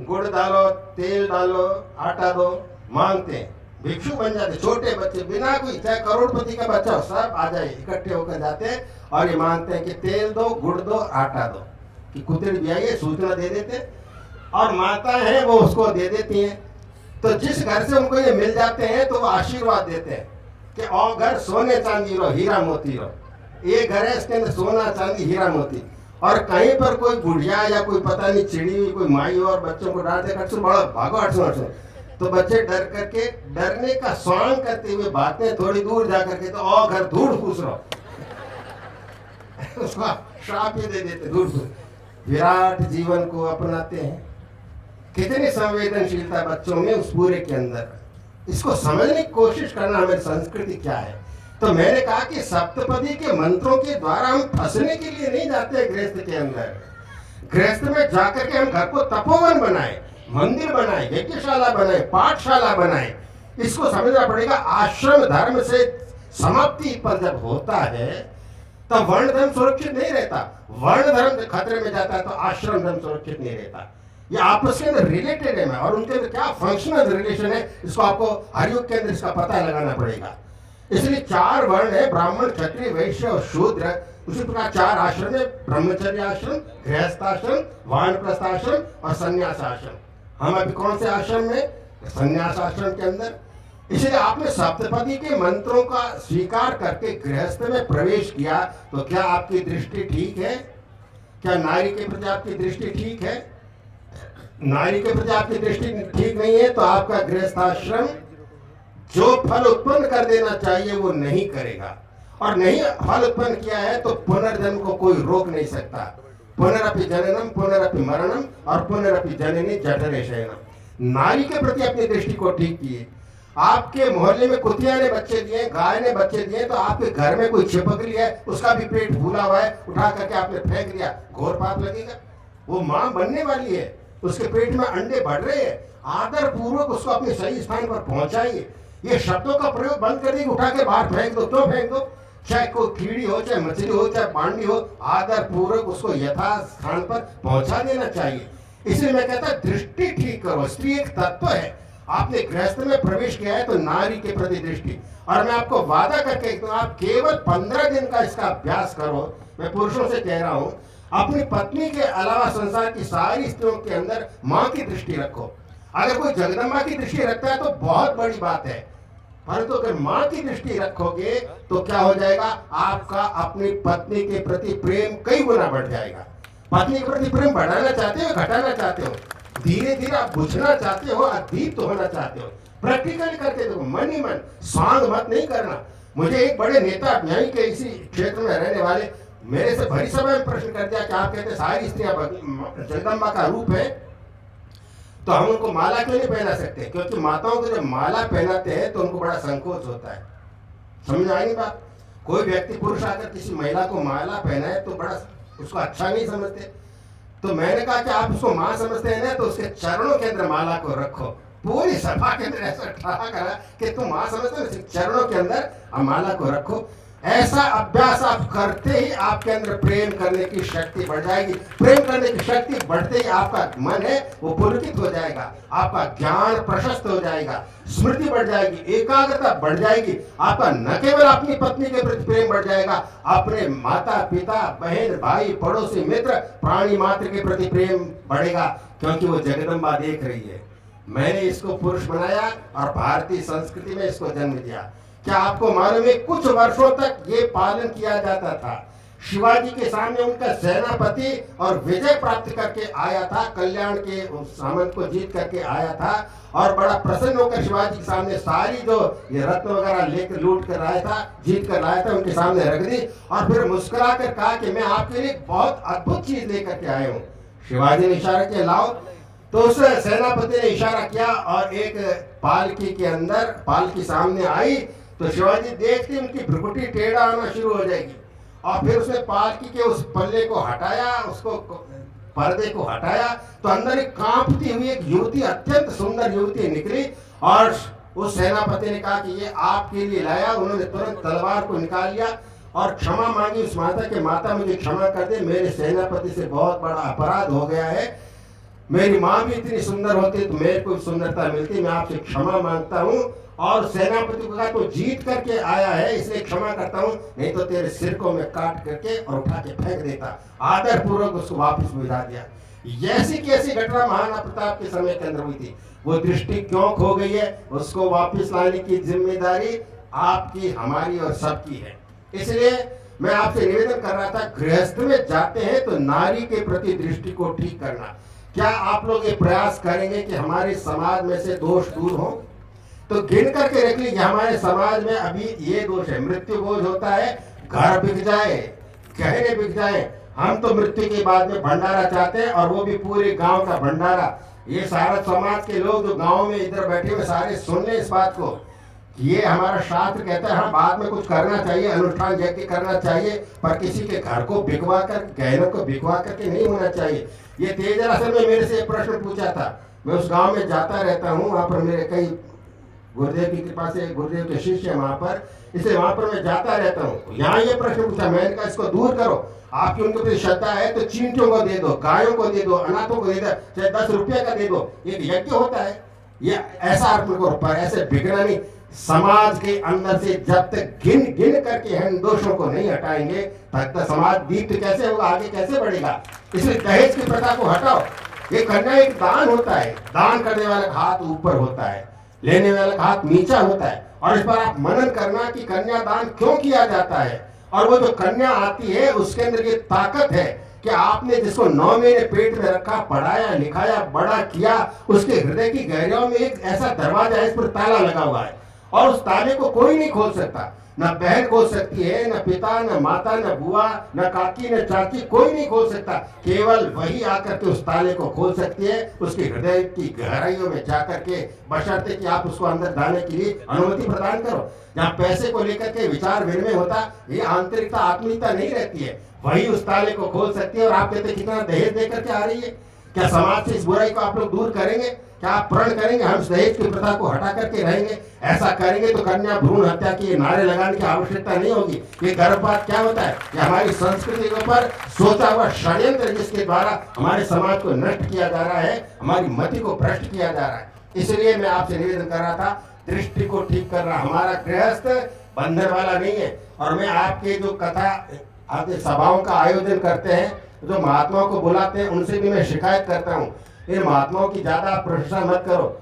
गुड़ डालो, तेल डालो, आटा दो, मांगते हैं, भिक्षु बन जाते। छोटे बच्चे बिना कोई, चाहे करोड़पति का बच्चा हो, सब आ जाए, इकट्ठे होकर जाते हैं और ये मांगते हैं कि तेल दो, गुड़ दो, आटा दो, कि कुतड़ी भी आई है, सूचना दे देते, और माता है वो उसको दे देती हैं। तो जिस घर से उनको ये मिल जाते हैं तो वो आशीर्वाद देते हैं कि और घर सोने चांदी रो, हीरा मोती रो। ये घर है, इसके अंदर सोना चांदी हीरा मोती। और कहीं पर कोई बुढ़िया या कोई पता नहीं चिड़ी हुई कोई माई और बच्चों को डांटते, बड़ा भागो, हटसो, तो बच्चे डर करके, डरने का स्वांग करते हुए भागते थोड़ी दूर जाकर के, तो और घर धूड़ फूस रहो उसको श्राप ही दे देते, धूड़ फूस। विराट जीवन को अपनाते हैं। कितनी संवेदनशीलता बच्चों में उस पूरे के अंदर, इसको समझने की कोशिश करना हमारी संस्कृति क्या है। तो मैंने कहा कि सप्तपदी के मंत्रों के द्वारा हम फंसने के लिए नहीं जाते गृहस्थ के अंदर। गृहस्थ में जाकर के हम घर को तपोवन बनाए, मंदिर बनाए, यज्ञशाला बनाए, पाठशाला बनाए। इसको समझना पड़ेगा। आश्रम धर्म से समाप्ति पर जब होता है तब वर्ण धर्म सुरक्षित नहीं रहता। वर्ण धर्म खतरे में जाता है तो आश्रम धर्म सुरक्षित नहीं रहता। ये आपस के अंदर रिलेटेड है और उनके अंदर क्या फंक्शनल रिलेशन है, इसको आपको हरयुग के अंदर इसका पता लगाना पड़ेगा। इसलिए 4 वर्ण है, ब्राह्मण, क्षत्रिय, वैश्य और शूद्र। उसी प्रकार 4 आश्रम है, ब्रह्मचर्य आश्रम, गृहस्थ आश्रम, वानप्रस्थ आश्रम और संन्यास आश्रम। हम अभी कौन से आश्रम में? संन्यास आश्रम के अंदर। इसलिए आपने सप्तपदी के मंत्रों का स्वीकार करके गृहस्थ में प्रवेश किया तो क्या आपकी दृष्टि ठीक है? क्या नारी के प्रति आपकी दृष्टि ठीक है? नारी के प्रति आपकी दृष्टि ठीक नहीं है तो आपका गृहस्थ आश्रम जो फल उत्पन्न कर देना चाहिए वो नहीं करेगा। और नहीं फल उत्पन्न किया है तो पुनर्जन्म को कोई रोक नहीं सकता। पुनरपि जननम पुनरपि मरणम और पुनरपि जननी जठरे शयनम। नारी के प्रति अपनी दृष्टि को ठीक किए। आपके मोहल्ले में कुतिया ने बच्चे दिए, गाय ने बच्चे दिए, तो आपके घर में कोई छिपक लिया है, उसका भी पेट फूला हुआ है, उठा करके आपने फेंक दिया, घोर पाप लगेगा। वो मां बनने वाली है, उसके पेट में अंडे बढ़ रहे हैं, आदर पूर्वक उसको अपने सही स्थान पर पहुंचाइए। ये शब्दों का प्रयोग बंद कर दी, उठा के बाहर फेंक दो। क्यों फेंक दो? चाहे कोई कीड़ी हो, चाहे मछली हो, चाहे पांडी हो, आदर पूर्वक उसको यथा स्थान पर पहुंचा देना चाहिए। इसलिए मैं कहता दृष्टि ठीक करो। स्त्री एक तत्व है। आपने गृहस्थ में प्रवेश किया है तो नारी के प्रति दृष्टि। और मैं आपको वादा करके तो आप केवल 15 दिन का इसका अभ्यास करो। मैं पुरुषों से कह रहा हूं, अपनी पत्नी के अलावा संसार की सारी स्त्रियों के अंदर मां की दृष्टि रखो। अगर कोई जगदम्बा की दृष्टि रखता है तो बहुत बड़ी बात है, परंतु अगर मां की दृष्टि रखोगे तो क्या हो जाएगा? आपका अपनी पत्नी के प्रति प्रेम कई गुना बढ़ जाएगा। पत्नी के प्रति प्रेम बढ़ाना चाहते हो, घटाना चाहते हो, धीरे धीरे आप बुझना चाहते हो, अदीप्त होना चाहते हो, प्रैक्टिकली करके देखो, मन ही मन, स्वांग मत नहीं करना। मुझे एक बड़े नेता यहीं के इसी क्षेत्र में रहने वाले मेरे से भरी सभा में प्रश्न कर दिया कि आप कहते सारी स्त्रियां जगदम्बा का रूप है तो हम उनको माला क्यों नहीं पहना सकते? क्योंकि माताओं को जब माला पहनाते हैं तो उनको बड़ा संकोच होता है। समझ आएगी बात? कोई व्यक्ति पुरुष आकर किसी महिला को माला पहनाए तो बड़ा उसको अच्छा नहीं समझते। तो मैंने कहा कि आप उसको माँ समझते हैं ना, तो उसके चरणों के अंदर माला को रखो। पूरी सभा के अंदर ऐसा ठहा करा कि तुम माँ समझते हो, चरणों के अंदर आप माला को रखो। ऐसा अभ्यास आप करते ही आपके अंदर प्रेम करने की शक्ति बढ़ जाएगी। प्रेम करने की शक्ति बढ़ते ही आपका मन है वो पुलकित हो जाएगा, आपका ज्ञान प्रशस्त हो जाएगा, स्मृति बढ़ जाएगी, एकाग्रता बढ़ जाएगी। आपका न केवल अपनी पत्नी के प्रति प्रेम बढ़ जाएगा, अपने माता पिता बहन भाई पड़ोसी मित्र प्राणी मात्र के प्रति प्रेम बढ़ेगा, क्योंकि वो जगदम्बा देख रही है। मैंने इसको पुरुष बनाया और भारतीय संस्कृति में इसको जन्म दिया। क्या आपको मालूम है, कुछ वर्षों तक ये पालन किया जाता था। शिवाजी के सामने उनका सेनापति और विजय प्राप्त करके आया था, कल्याण के सामंत को जीत करके आया था, और बड़ा प्रसन्न होकर शिवाजी के सामने सारी जो ये रत्न वगैरह लेकर लूट कर आया था, जीत कर लाया था, उनके सामने रख दी और फिर मुस्कुरा कर कहा कि मैं आपके लिए बहुत अद्भुत चीज लेकर के आया हूँ। शिवाजी ने इशारा किया लाओ, तो उस सेनापति ने इशारा किया और एक पालकी के अंदर पालकी सामने आई, तो शिवाजी देखते उनकी भ्रुकुटी टेढ़ा आना शुरू हो जाएगी, और फिर उसने पालकी के उस पल्ले को हटाया, उसको पर्दे को हटाया, तो अंदर एक कांपती हुई एक युवती, अत्यंत सुंदर युवती निकली, और उस सेनापति ने कहा कि ये आपके लिए लाया। उन्होंने तुरंत तलवार को निकाल लिया और क्षमा मांगी उस माता के, माता मुझे क्षमा कर दे, मेरे सेनापति से बहुत बड़ा अपराध हो गया है, मेरी माँ भी इतनी सुंदर होती तो मेरे को सुंदरता मिलती, मैं आपसे क्षमा मांगता हूँ। और सेनापति को कहा तो जीत करके आया है इसलिए क्षमा करता हूँ, नहीं तो तेरे सिर को मैं काट करके और उठा के फेंक देता। आदर पूर्वक उसको वापस भिजा दिया। ऐसी कैसी घटना महाराणा प्रताप के समय के अंदर हुई थी। वो दृष्टि क्यों खो गई है, उसको वापस लाने की जिम्मेदारी आपकी, हमारी और सबकी है। इसलिए मैं आपसे निवेदन कर रहा था, गृहस्थ में जाते हैं तो नारी के प्रति दृष्टि को ठीक करना। क्या आप लोग ये प्रयास करेंगे कि हमारे समाज में से दोष दूर हो? तो गिन करके रख लीजिए, हमारे समाज में अभी ये दोष है, मृत्यु बोझ होता है, घर बिक जाए, गहने बिक जाए, हम तो मृत्यु के बाद में भंडारा चाहते हैं, और वो भी पूरे गांव का भंडारा। ये सारा समाज के लोग जो गांव में इधर बैठे हुए सारे सुन ले इस बात को, ये हमारा शास्त्र कहता है हाँ बाद में कुछ करना चाहिए, अनुष्ठान यज्ञ करना चाहिए, पर किसी के घर को बिकवा कर, गहनों को बिकवा करके नहीं होना चाहिए। ये तेजर असल में मेरे से प्रश्न पूछा था, मैं उस गांव में जाता रहता हूँ, वहाँ पर मेरे कई गुरुदेव की कृपा से गुरुदेव के शिष्य है वहाँ पर, इसलिए वहाँ पर मैं जाता रहता हूँ। यहाँ ये प्रश्न पूछा, मैंने कहा इसको दूर करो, आपकी उनके प्रति श्रद्धा है तो चींटियों को दे दो, गायों को दे दो, अनाथों को दे दो, चाहे 10 रुपये का दे दो, एक यज्ञ होता है, ये ऐसा अर्पण करो, पर ऐसे बिगड़ा नहीं। समाज के अंदर से जब तक गिन गिन करके हम दोषों को नहीं हटाएंगे तब तक समाज दीप्त कैसे होगा, आगे कैसे बढ़ेगा। इसलिए दहेज की प्रथा को हटाओ। ये कन्या एक दान होता है, दान करने वाला का हाथ ऊपर होता है, लेने वाला का हाथ नीचा होता है, और इस पर आप मनन करना कि कन्यादान क्यों किया जाता है, और वो जो कन्या आती है उसके अंदर ये ताकत है कि आपने जिसको 9 महीने पेट में रखा, पढ़ाया लिखाया बड़ा किया, उसके हृदय की गहराइयों में एक ऐसा दरवाजा है, इस पर ताला लगा हुआ है, और उस ताले को कोई नहीं खोल सकता, न बहन खोल सकती है, न पिता, न माता, न बुआ, न काकी, न चाची, कोई नहीं खोल सकता। केवल वही आकर के उस ताले को खोल सकती है, उसके हृदय की गहराइयों में जाकर के, बशर्ते कि आप उसको अंदर जाने के लिए अनुमति प्रदान करो। जहाँ पैसे को लेकर के विचार विनिमय होता, ये आंतरिकता आत्मीयता नहीं रहती है, वही उस ताले को खोल सकती है। और आप कहते कितना दहेज देकर के आ रही है, क्या समाज से इस बुराई को आप लोग दूर करेंगे? क्या आप प्रण करेंगे हम दहेज की प्रथा को हटा करके रहेंगे? ऐसा करेंगे तो कन्या भ्रूण हत्या के नारे लगाने की आवश्यकता नहीं होगी। ये गर्भपात क्या होता है? ये हमारी संस्कृति के ऊपर सोचा हुआ षड्यंत्र, जिसके द्वारा हमारे समाज को नष्ट किया जा रहा है, हमारी मति को भ्रष्ट किया जा रहा है। इसलिए मैं आपसे निवेदन कर रहा था, दृष्टि को ठीक करना। हमारा गृहस्थ बंधन वाला नहीं है। और मैं आपके जो कथा आपके सभाओं का आयोजन करते हैं, जो महात्माओं को बुलाते हैं, उनसे भी मैं शिकायत करता हूँ, इन महात्माओं की ज्यादा प्रशंसा मत करो।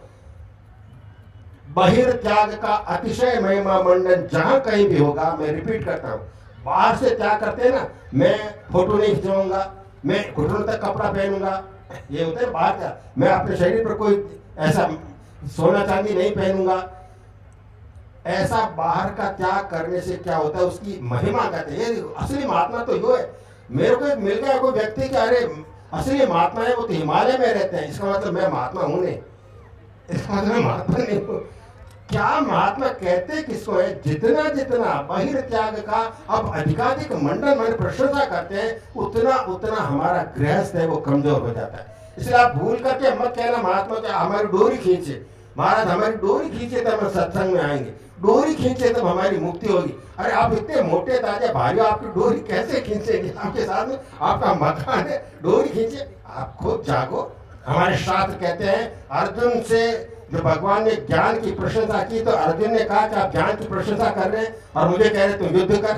बहिर्त्याग का अतिशय महिमा मंडन जहां कहीं भी होगा, मैं रिपीट करता हूँ, बाहर से त्याग करते हैं ना, मैं फोटो नहीं खिंचवाऊंगा, मैं घुटनों तक कपड़ा पहनूंगा, ये होता है बाहर का। मैं अपने शरीर पर कोई ऐसा सोना चांदी नहीं पहनूंगा। ऐसा बाहर का त्याग करने से क्या होता है, उसकी महिमा कहते हैं। असली महात्मा तो यो है। मेरे को मिल गया कोई व्यक्ति कि अरे असली महात्मा है, वो तो हिमालय में रहते हैं, इसका मतलब मैं महात्मा हूं नहीं, इसका मतलब मैं महात्मा नहीं हूं। क्या महात्मा कहते किसको है? जितना जितना बहिर्त्याग का अब अधिकाधिक मंडन मन प्रशंसा करते हैं, उतना उतना हमारा गृहस्थ है वो कमजोर हो जाता है। इसलिए आप भूल करके मत कहना महात्मा क्या हमारी डोरी खींचे, महाराज हमारी डोरी खींचे तब हम सत्संग में आएंगे, डोरी खींचे तब हमारी मुक्ति होगी। अरे आप इतने मोटे ताजे भाई, आपकी डोरी कैसे खींचेगी? आपके साथ में आपका मकान है, डोरी खींचे। आप खुद जागो। हमारे शास्त्र कहते हैं अर्जुन से जो भगवान ने ज्ञान की प्रशंसा की, तो अर्जुन ने कहा कि आप ज्ञान की प्रशंसा कर रहे हैं और मुझे कह रहे तुम युद्ध कर।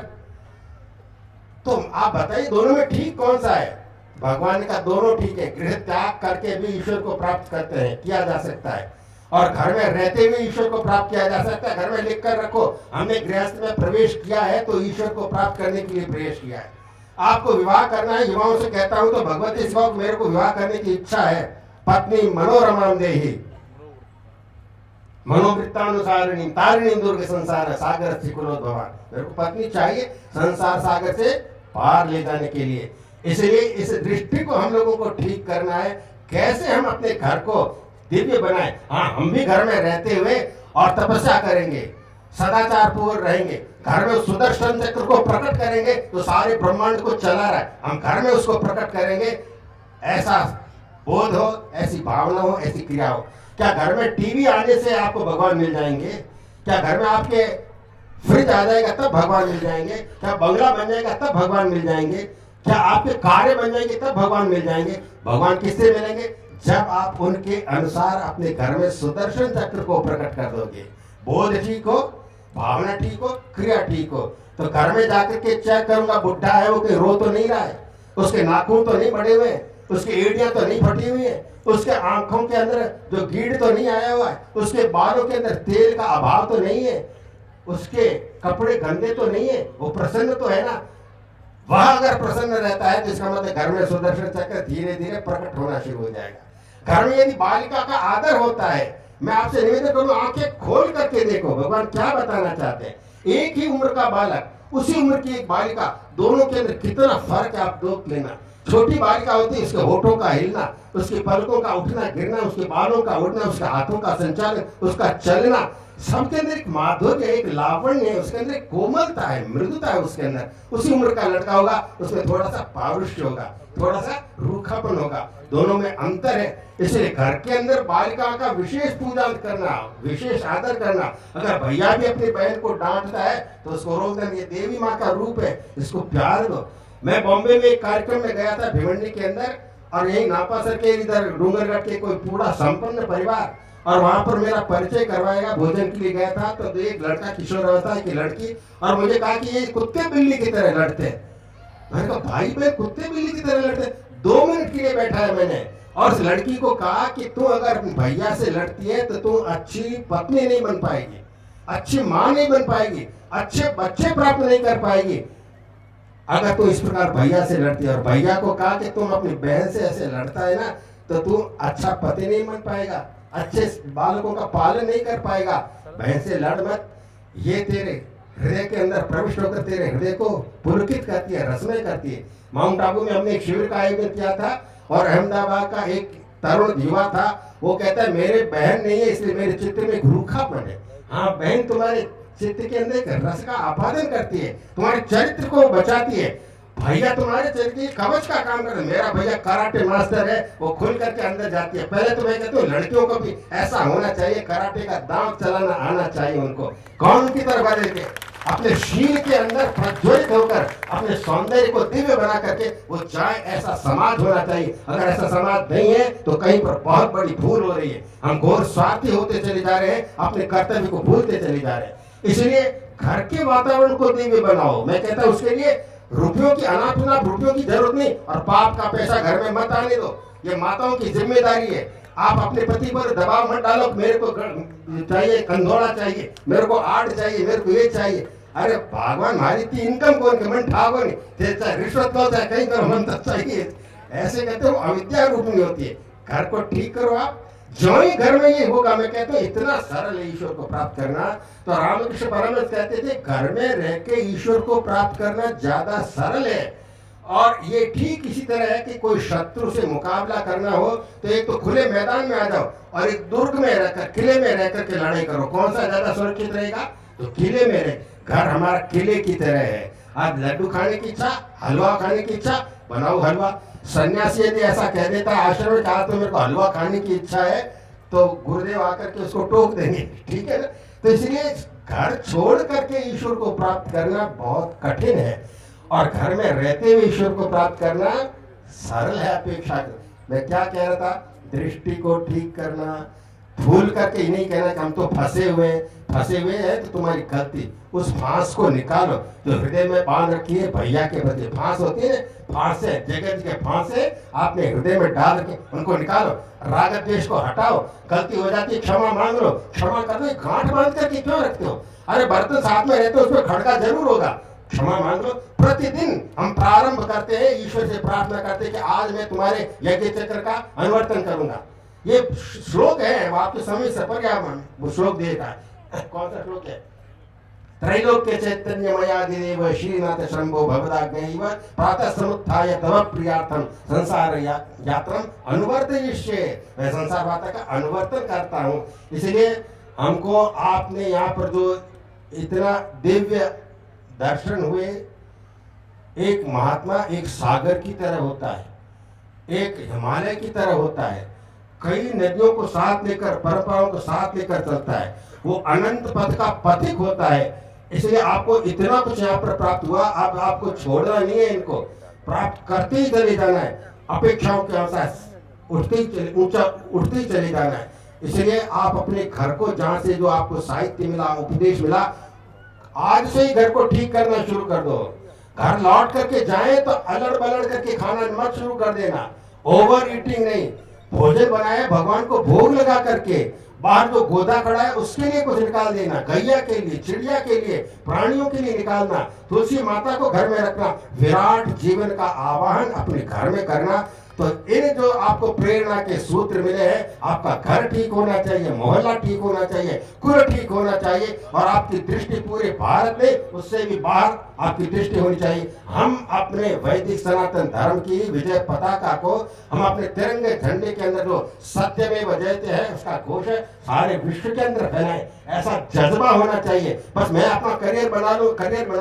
तो आप बताइए दोनों में ठीक कौन सा है? भगवान ने कहा दोनों ठीक है। गृह त्याग करके भी ईश्वर को प्राप्त करते हैं, किया जा सकता है, और घर में रहते हुए ईश्वर को प्राप्त किया जा सकता है। घर में लिख कर रखो हमने गृहस्थ में प्रवेश किया है तो ईश्वर को प्राप्त करने के लिए प्रवेश किया है। आपको विवाह करना है, युवाओं से कहता हूं तो भगवती शिवा मेरे को विवाह करने की इच्छा है, पत्नी मनोरमा देही मनोवृत्तानुसारिणी तारिणी दुर्ग संसार सागर भगवान, मेरे को पत्नी चाहिए संसार सागर से पार ले जाने के लिए। इसलिए इस दृष्टि को हम लोगों को ठीक करना है, कैसे हम अपने घर को दिव्य बनाए। हाँ, हम भी घर में रहते हुए और तपस्या करेंगे, सदाचार पूर्वक रहेंगे, घर में सुदर्शन चक्र को प्रकट करेंगे तो सारे ब्रह्मांड को चला रहा है, हम घर में उसको प्रकट करेंगे। ऐसा बोध हो, ऐसी भावना हो, ऐसी क्रिया हो। क्या घर में टीवी आने से आपको भगवान मिल जाएंगे? क्या घर में आपके फ्रिज आ जाएगा तब भगवान मिल जाएंगे? क्या बंगला बन जाएगा तब भगवान मिल जाएंगे? क्या आपके कार्य बन जाएंगे तब भगवान मिल जाएंगे? भगवान किससे मिलेंगे? जब आप उनके अनुसार अपने घर में सुदर्शन चक्र को प्रकट कर दोगे। बोध ठीक हो, भावना ठीक हो, क्रिया ठीक हो, तो घर में जाकर के चेक करूंगा बुढ़ा है वो, कहीं रो तो नहीं रहा है, उसके नाखून तो नहीं बढ़े हुए, उसकी एड़ियां तो नहीं फटी हुई है, उसके आंखों के अंदर जो गीड़ तो नहीं आया हुआ है, उसके बालों के अंदर तेल का अभाव तो नहीं है, उसके कपड़े गंदे तो नहीं है, वो प्रसन्न तो है ना। वह अगर प्रसन्न रहता है तो इसका मतलब घर में सुदर्शन चक्र धीरे धीरे प्रकट होना शुरू हो जाएगा। घर में यदि बालिका का आदर होता है, मैं आपसे निवेदन करूं आंखें खोल करके देखो भगवान क्या बताना चाहते हैं। एक ही उम्र का बालक, उसी उम्र की एक बालिका, दोनों के अंदर कितना फर्क है आप देख लेना। छोटी बालिका होती है, उसके होठों का हिलना, उसके पलकों का उठना गिरना, उसके बालों का उड़ना, उसके हाथों का संचालन, उसका चलना, सबके अंदर एक माधुर्य, एक लावण्य है, उसके अंदर एक कोमलता है, मृदुता है उसके अंदर। उसी उम्र का लड़का होगा, उसमें थोड़ा सा पारुष्य होगा, थोड़ा सा रूखापन होगा, दोनों में अंतर है। इसलिए घर के अंदर बालिका का विशेष पूजा करना, विशेष आदर करना। अगर भैया भी अपनी बहन को डांटता है तो उसको रोक देना, ये देवी माँ का रूप है, इसको प्यार दो। मैं बॉम्बे में एक कार्यक्रम में गया था भिवंडी के अंदर, और यही नापासर के इधर डूंगरगढ़ के कोई पूरा संपन्न परिवार, और वहां पर मेरा परिचय करवाएगा, भोजन के लिए गया था। तो एक लड़का किशोर अवस्था की लड़की, और मुझे कहा कि ये कुत्ते बिल्ली की तरह लड़ते हैं। मैंने कहा भाई बहन कुत्ते बिल्ली की तरह लड़ते? 2 मिनट के लिए बैठा है मैंने, और उस लड़की को कहा कि तू अगर भैया से लड़ती है तो तू अच्छी पत्नी नहीं बन पाएगी, अच्छी माँ नहीं बन पाएगी, अच्छे बच्चे प्राप्त नहीं कर पाएगी अगर तू इस प्रकार भैया से लड़ती है। और भैया को कहा कि तुम अपनी बहन से ऐसे लड़ता है ना तो तू अच्छा पति नहीं बन पाएगा, अच्छे बालकों का पालन नहीं कर पाएगा, बहन से लड़ मत। ये तेरे हृदय के अंदर प्रविष्ट होकर तेरे हृदय को पुलकित करती है, रसमय करती है। माउंट आबू में हमने एक शिविर का आयोजन किया था, और अहमदाबाद का एक तरुण युवा था, वो कहता है मेरे बहन नहीं है इसलिए मेरे चित्त में रूखापन है। हाँ, बहन तुम्हारे चित्त के अंदर एक रस का आपादन करती है, तुम्हारे चरित्र को बचाती है। भैया तुम्हारे चरित्र की कवच का काम करता है। मेरा भैया कराटे मास्टर है, वो खुल करके अंदर जाती है। पहले तो मैं कहता हूँ लड़कियों को भी ऐसा होना चाहिए, कराटे का दांव चलाना आना चाहिए उनको। कौन उनकी तरफ बदल के अपने शील के अंदर प्रज्वलित होकर अपने सौंदर्य को दिव्य बना करके वो जाए, ऐसा समाज होना चाहिए। अगर ऐसा समाज नहीं है तो कहीं पर बहुत बड़ी भूल हो रही है। हम घोर स्वार्थी होते चले जा रहे हैं, अपने कर्तव्य को भूलते चले जा रहे हैं। इसलिए घर के वातावरण को दिव्य बनाओ। मैं कहता हूँ उसके लिए रुपयों की अनाप रुपयों की जरूरत नहीं, और पाप का पैसा घर में मत आने दो। ये माताओं की जिम्मेदारी है। आप अपने पति पर दबाव मत डालो, मेरे को चाहिए कंधोड़ा चाहिए, मेरे को आड़ चाहिए, मेरे को ये चाहिए। अरे भगवान हमारी थी इनकम कौन के मन ठाको नहीं, चाहे रिश्वत लो चाहे कहीं करो, मन तो चाहिए। ऐसे कहते हो अविद्या रूपनी होती है। घर को ठीक करो आप, जो ही घर में ये होगा। मैं कहता हूँ इतना सरल है ईश्वर को प्राप्त करना। तो रामकृष्ण परमहंस कहते थे घर में रह के ईश्वर को प्राप्त करना ज्यादा सरल है। और ये ठीक इसी तरह है कि कोई शत्रु से मुकाबला करना हो तो एक तो खुले मैदान में आ जाओ और एक दुर्ग में रहकर, किले में रहकर के लड़ाई करो। कौन सा ज्यादा सुरक्षित रहेगा? तो किले में रहे। घर हमारा किले की तरह है। आज लड्डू खाने की इच्छा, हलवा खाने की इच्छा, बनाओ हलवा। सन्यासी यदि ऐसा कह देता है आश्रम में, कहा तो मेरे को हलवा खाने की इच्छा है, तो गुरुदेव आकर के उसको टोक देंगे, ठीक है ना। तो इसलिए घर छोड़ करके ईश्वर को प्राप्त करना बहुत कठिन है और घर में रहते हुए ईश्वर को प्राप्त करना सरल है अपेक्षा। मैं क्या कह रहा था? दृष्टि को ठीक करना, भूल करके ही नहीं कहना कि हम तो फंसे हुए हैं, तो तुम्हारी गलती। उस फांस को निकालो जो हृदय में बांध रखी है भैया के प्रति। फांस होती है, फांस है, जगत के फांस है, आपने हृदय में डाल के उनको निकालो। राग द्वेष को हटाओ, गलती हो जाती है क्षमा मांग लो, क्षमा कर दो। गांठ बांध करके क्यों रखते हो? अरे बर्तन साथ में रहते हो, उसमें खड़का जरूर होगा, क्षमा मांग लो। प्रतिदिन हम प्रारंभ करते हैं, ईश्वर से प्रार्थना करते हैं कि आज मैं तुम्हारे यज्ञ चक्र का अनुवर्तन करूंगा। ये श्लोक है, आपके समय से पर वो श्लोक देता है। कौन सा श्लोक है? त्रैलोक्य चैतन्यमयादिदेव श्रीनाथ शंभो भवदाज्ञैव प्रातः समुत्थाय तव प्रियार्थम संसार यात्रम अनुवर्तयिष्ये। मैं संसार वार्ता का अनुवर्तन करता हूँ। इसलिए हमको आपने यहाँ पर जो इतना दिव्य दर्शन हुए, एक महात्मा एक सागर की तरह होता है, एक हिमालय की तरह होता है, कई नदियों को साथ लेकर, परंपराओं को साथ लेकर चलता है, वो अनंत पथ का पथिक होता है। इसलिए आपको इतना कुछ यहाँ पर प्राप्त हुआ, अब आपको छोड़ना नहीं है, इनको प्राप्त करते ही चले जाना है, अपेक्षाओं के अनुसार उठते ही चले जाना है। इसलिए आप अपने घर को, जहाँ से जो आपको साहित्य मिला, उपदेश मिला, आज से ही घर को ठीक करना शुरू कर दो। घर लौट करके जाए तो अलड़ बलड़ करके खाना मत शुरू कर देना, ओवर ईटिंग नहीं। भोजन बनाए भगवान को भोग लगा करके, बाहर जो गोदा खड़ा है उसके लिए कुछ निकाल देना, गैया के लिए, चिड़िया के लिए, प्राणियों के लिए निकालना, तुलसी माता को घर में रखना, विराट जीवन का आवाहन अपने घर में करना। तो इन जो आपको प्रेरणा के सूत्र मिले हैं, आपका घर ठीक होना चाहिए, मोहल्ला ठीक होना चाहिए, कुल ठीक होना चाहिए, और आपकी दृष्टि पूरे भारत में, उससे भी बाहर आपकी दृष्टि होनी चाहिए। हम अपने वैदिक सनातन धर्म की विजय पताका को, हम अपने तिरंगे झंडे के अंदर जो सत्यमेव जयते है उसका घोष है, सारे विश्व के अंदर फैलाए, ऐसा जज्बा होना चाहिए। बस मैं अपना करियर बना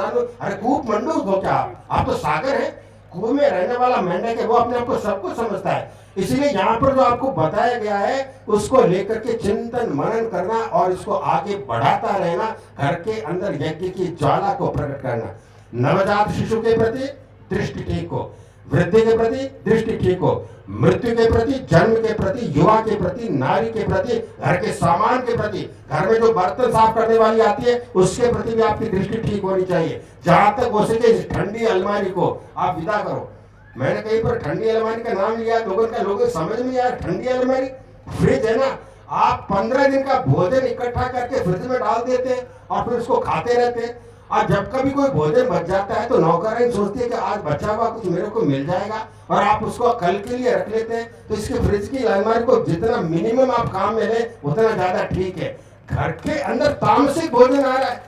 लूं। अरे कूप मंडूक हो क्या आप तो सागर है, कुएं में रहने वाला मेंढक है, वो अपने आप को सब कुछ समझता है। इसलिए यहाँ पर जो आपको बताया गया है उसको लेकर के चिंतन मनन करना और इसको आगे बढ़ाता रहना, घर के अंदर यज्ञ की ज्वाला को प्रकट करना। नवजात शिशु के प्रति दृष्टि ठीक हो, वृद्धि के प्रति दृष्टि ठीक हो, मृत्यु के प्रति, जन्म के प्रति, युवा के प्रति, नारी के प्रति, घर के सामान के प्रति, घर में जो बर्तन साफ करने वाली आती है उसके प्रति भी आपकी दृष्टि ठीक होनी चाहिए। जहां तक हो सके इस ठंडी अलमारी को आप विदा करो। मैंने कहीं पर ठंडी अलमारी का नाम लिया, लोगों को समझ में आया। ठंडी अलमारी फ्रिज है ना, आप 15 दिन का भोजन इकट्ठा करके फ्रिज में डाल देते और फिर उसको खाते रहते। और जब कभी कोई भोजन बच जाता है तो नौकरानी सोचती है कि आज बचा हुआ कुछ मेरे को मिल जाएगा, और आप उसको कल के लिए रख लेते हैं। तो इसके फ्रिज की अलमारी को जितना मिनिमम आप काम में ले उतना ज्यादा ठीक है। घर के अंदर तामसिक भोजन आ रहा है,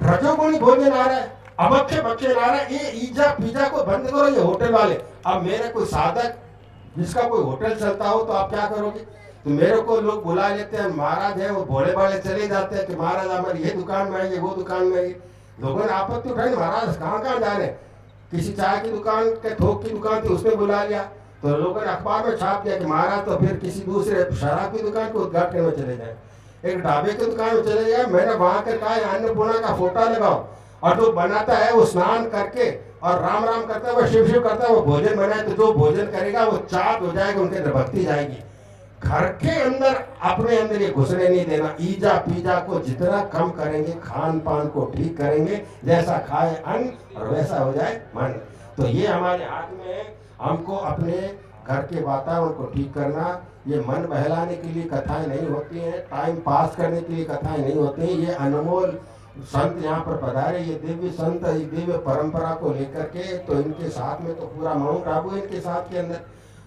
रजोगुणी भोजन आ रहा है, अभक्ष्य भक्षण आ रहा है। ये ईजा पिज्जा को बंद करो, ये होटल वाले। अब मेरे कोई साधक जिसका कोई होटल चलता हो तो आप क्या करोगे? तो मेरे को लोग बुला लेते हैं, महाराज है, वो भोले भाले चले जाते हैं कि महाराज हमारी ये दुकान में आइए, वो दुकान में आइए। लोगों ने आपत्ति उठाई, महाराज कहाँ जा रहे? किसी चाय की दुकान के थोक की दुकान थी, उसमें बुला लिया, तो लोगों ने अखबार में छाप दिया कि महाराज तो फिर किसी दूसरे शराब की दुकान के उद्घाटन में चले जाए, एक ढाबे की दुकान में चले जाए। मैंने वहां कर कहा अन्नपूर्णा का फोटो लगाओ, और जो बनाता है वो स्नान करके और राम राम करता है, वो शिव शिव करता है, वो भोजन बनाए, तो जो भोजन करेगा वो चाट हो जाएगा, उनके अंदर भक्ति जाएगी। घर के अंदर अपने अंदर ये घुसने नहीं देना। ईजा पीजा को जितना कम करेंगे, खान पान को ठीक करेंगे, जैसा खाए अन्न और वैसा हो जाए मन। तो ये हमारे हाथ में है, हमको अपने घर के वातावरण को ठीक करना। ये मन बहलाने के लिए कथाएं नहीं होती हैं, टाइम पास करने के लिए कथाएं नहीं होती हैं। ये अनमोल संत यहाँ पर पधारे, ये दिव्य संत, ये दिव्य परंपरा को लेकर के, तो इनके साथ में तो पूरा माउंट आबू इनके साथ के अंदर,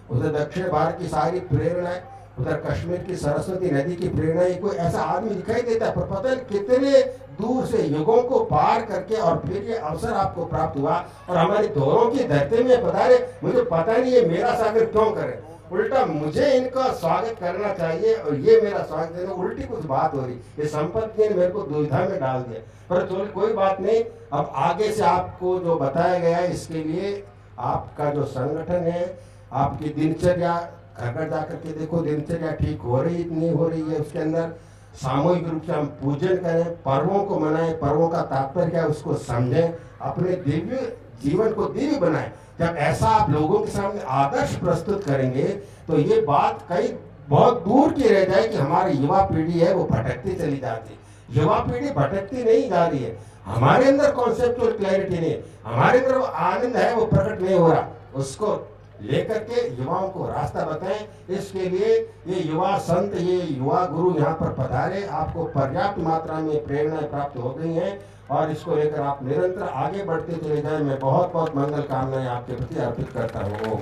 उधर दक्षिण भारत की सारी प्रेरणा है। उधर कश्मीर की सरस्वती नदी की प्रेरणा ही कोई ऐसा आदमी दिखाई देता है, पर पता नहीं कितने दूर से युगों को पार करके और फिर ये अवसर आपको प्राप्त हुआ और हमारी दोनों की धरती में पधारे। मुझे पता नहीं ये मेरा स्वागत क्यों करे, उल्टा मुझे इनका स्वागत करना चाहिए और ये मेरा स्वागत देना, उल्टी कुछ बात हो रही। ये संपत्ति ने मेरे को दुविधा में डाल दिया, पर चलो कोई बात नहीं। अब आगे से आपको जो बताया गया है इसके लिए आपका जो संगठन है, आपकी दिनचर्या घर घर जाकर के देखो, दिनचर्या ठीक हो रही नहीं हो रही है, उसके अंदर सामूहिक रूप से हम पूजन करें, पर्वों को मनाएं, पर्वों का तात्पर्य क्या है उसको समझें, अपने दिव्य जीवन को दिव्य बनाएं। जब ऐसा आप लोगों के सामने आदर्श प्रस्तुत करेंगे तो ये बात कई बहुत दूर की रह जाए कि हमारी युवा पीढ़ी है वो भटकती चली जाती है। युवा पीढ़ी भटकती नहीं जा रही है, हमारे अंदर कॉन्सेप्चुअल क्लैरिटी नहीं है, हमारे अंदर वो आनंद है वो प्रकट नहीं हो रहा, उसको लेकर के युवाओं को रास्ता बताएं। इसके लिए ये युवा संत, ये युवा गुरु यहाँ पर पधारे, आपको पर्याप्त मात्रा में प्रेरणाएं प्राप्त हो गई हैं और इसको लेकर आप निरंतर आगे बढ़ते चले जाएं। मैं बहुत बहुत मंगल कामनाएं आपके प्रति अर्पित करता हूँ।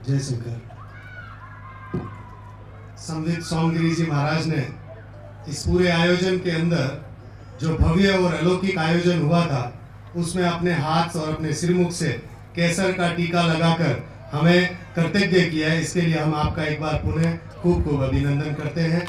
जय शंकर। संवित सोमगिरी जी महाराज ने इस पूरे आयोजन के अंदर जो भव्य और अलौकिक आयोजन हुआ था उसमें अपने हाथ और अपने सिरमुख से केसर का टीका लगाकर हमें कृतज्ञ किया है। इसके लिए हम आपका एक बार पुनः खूब खूब अभिनंदन करते हैं।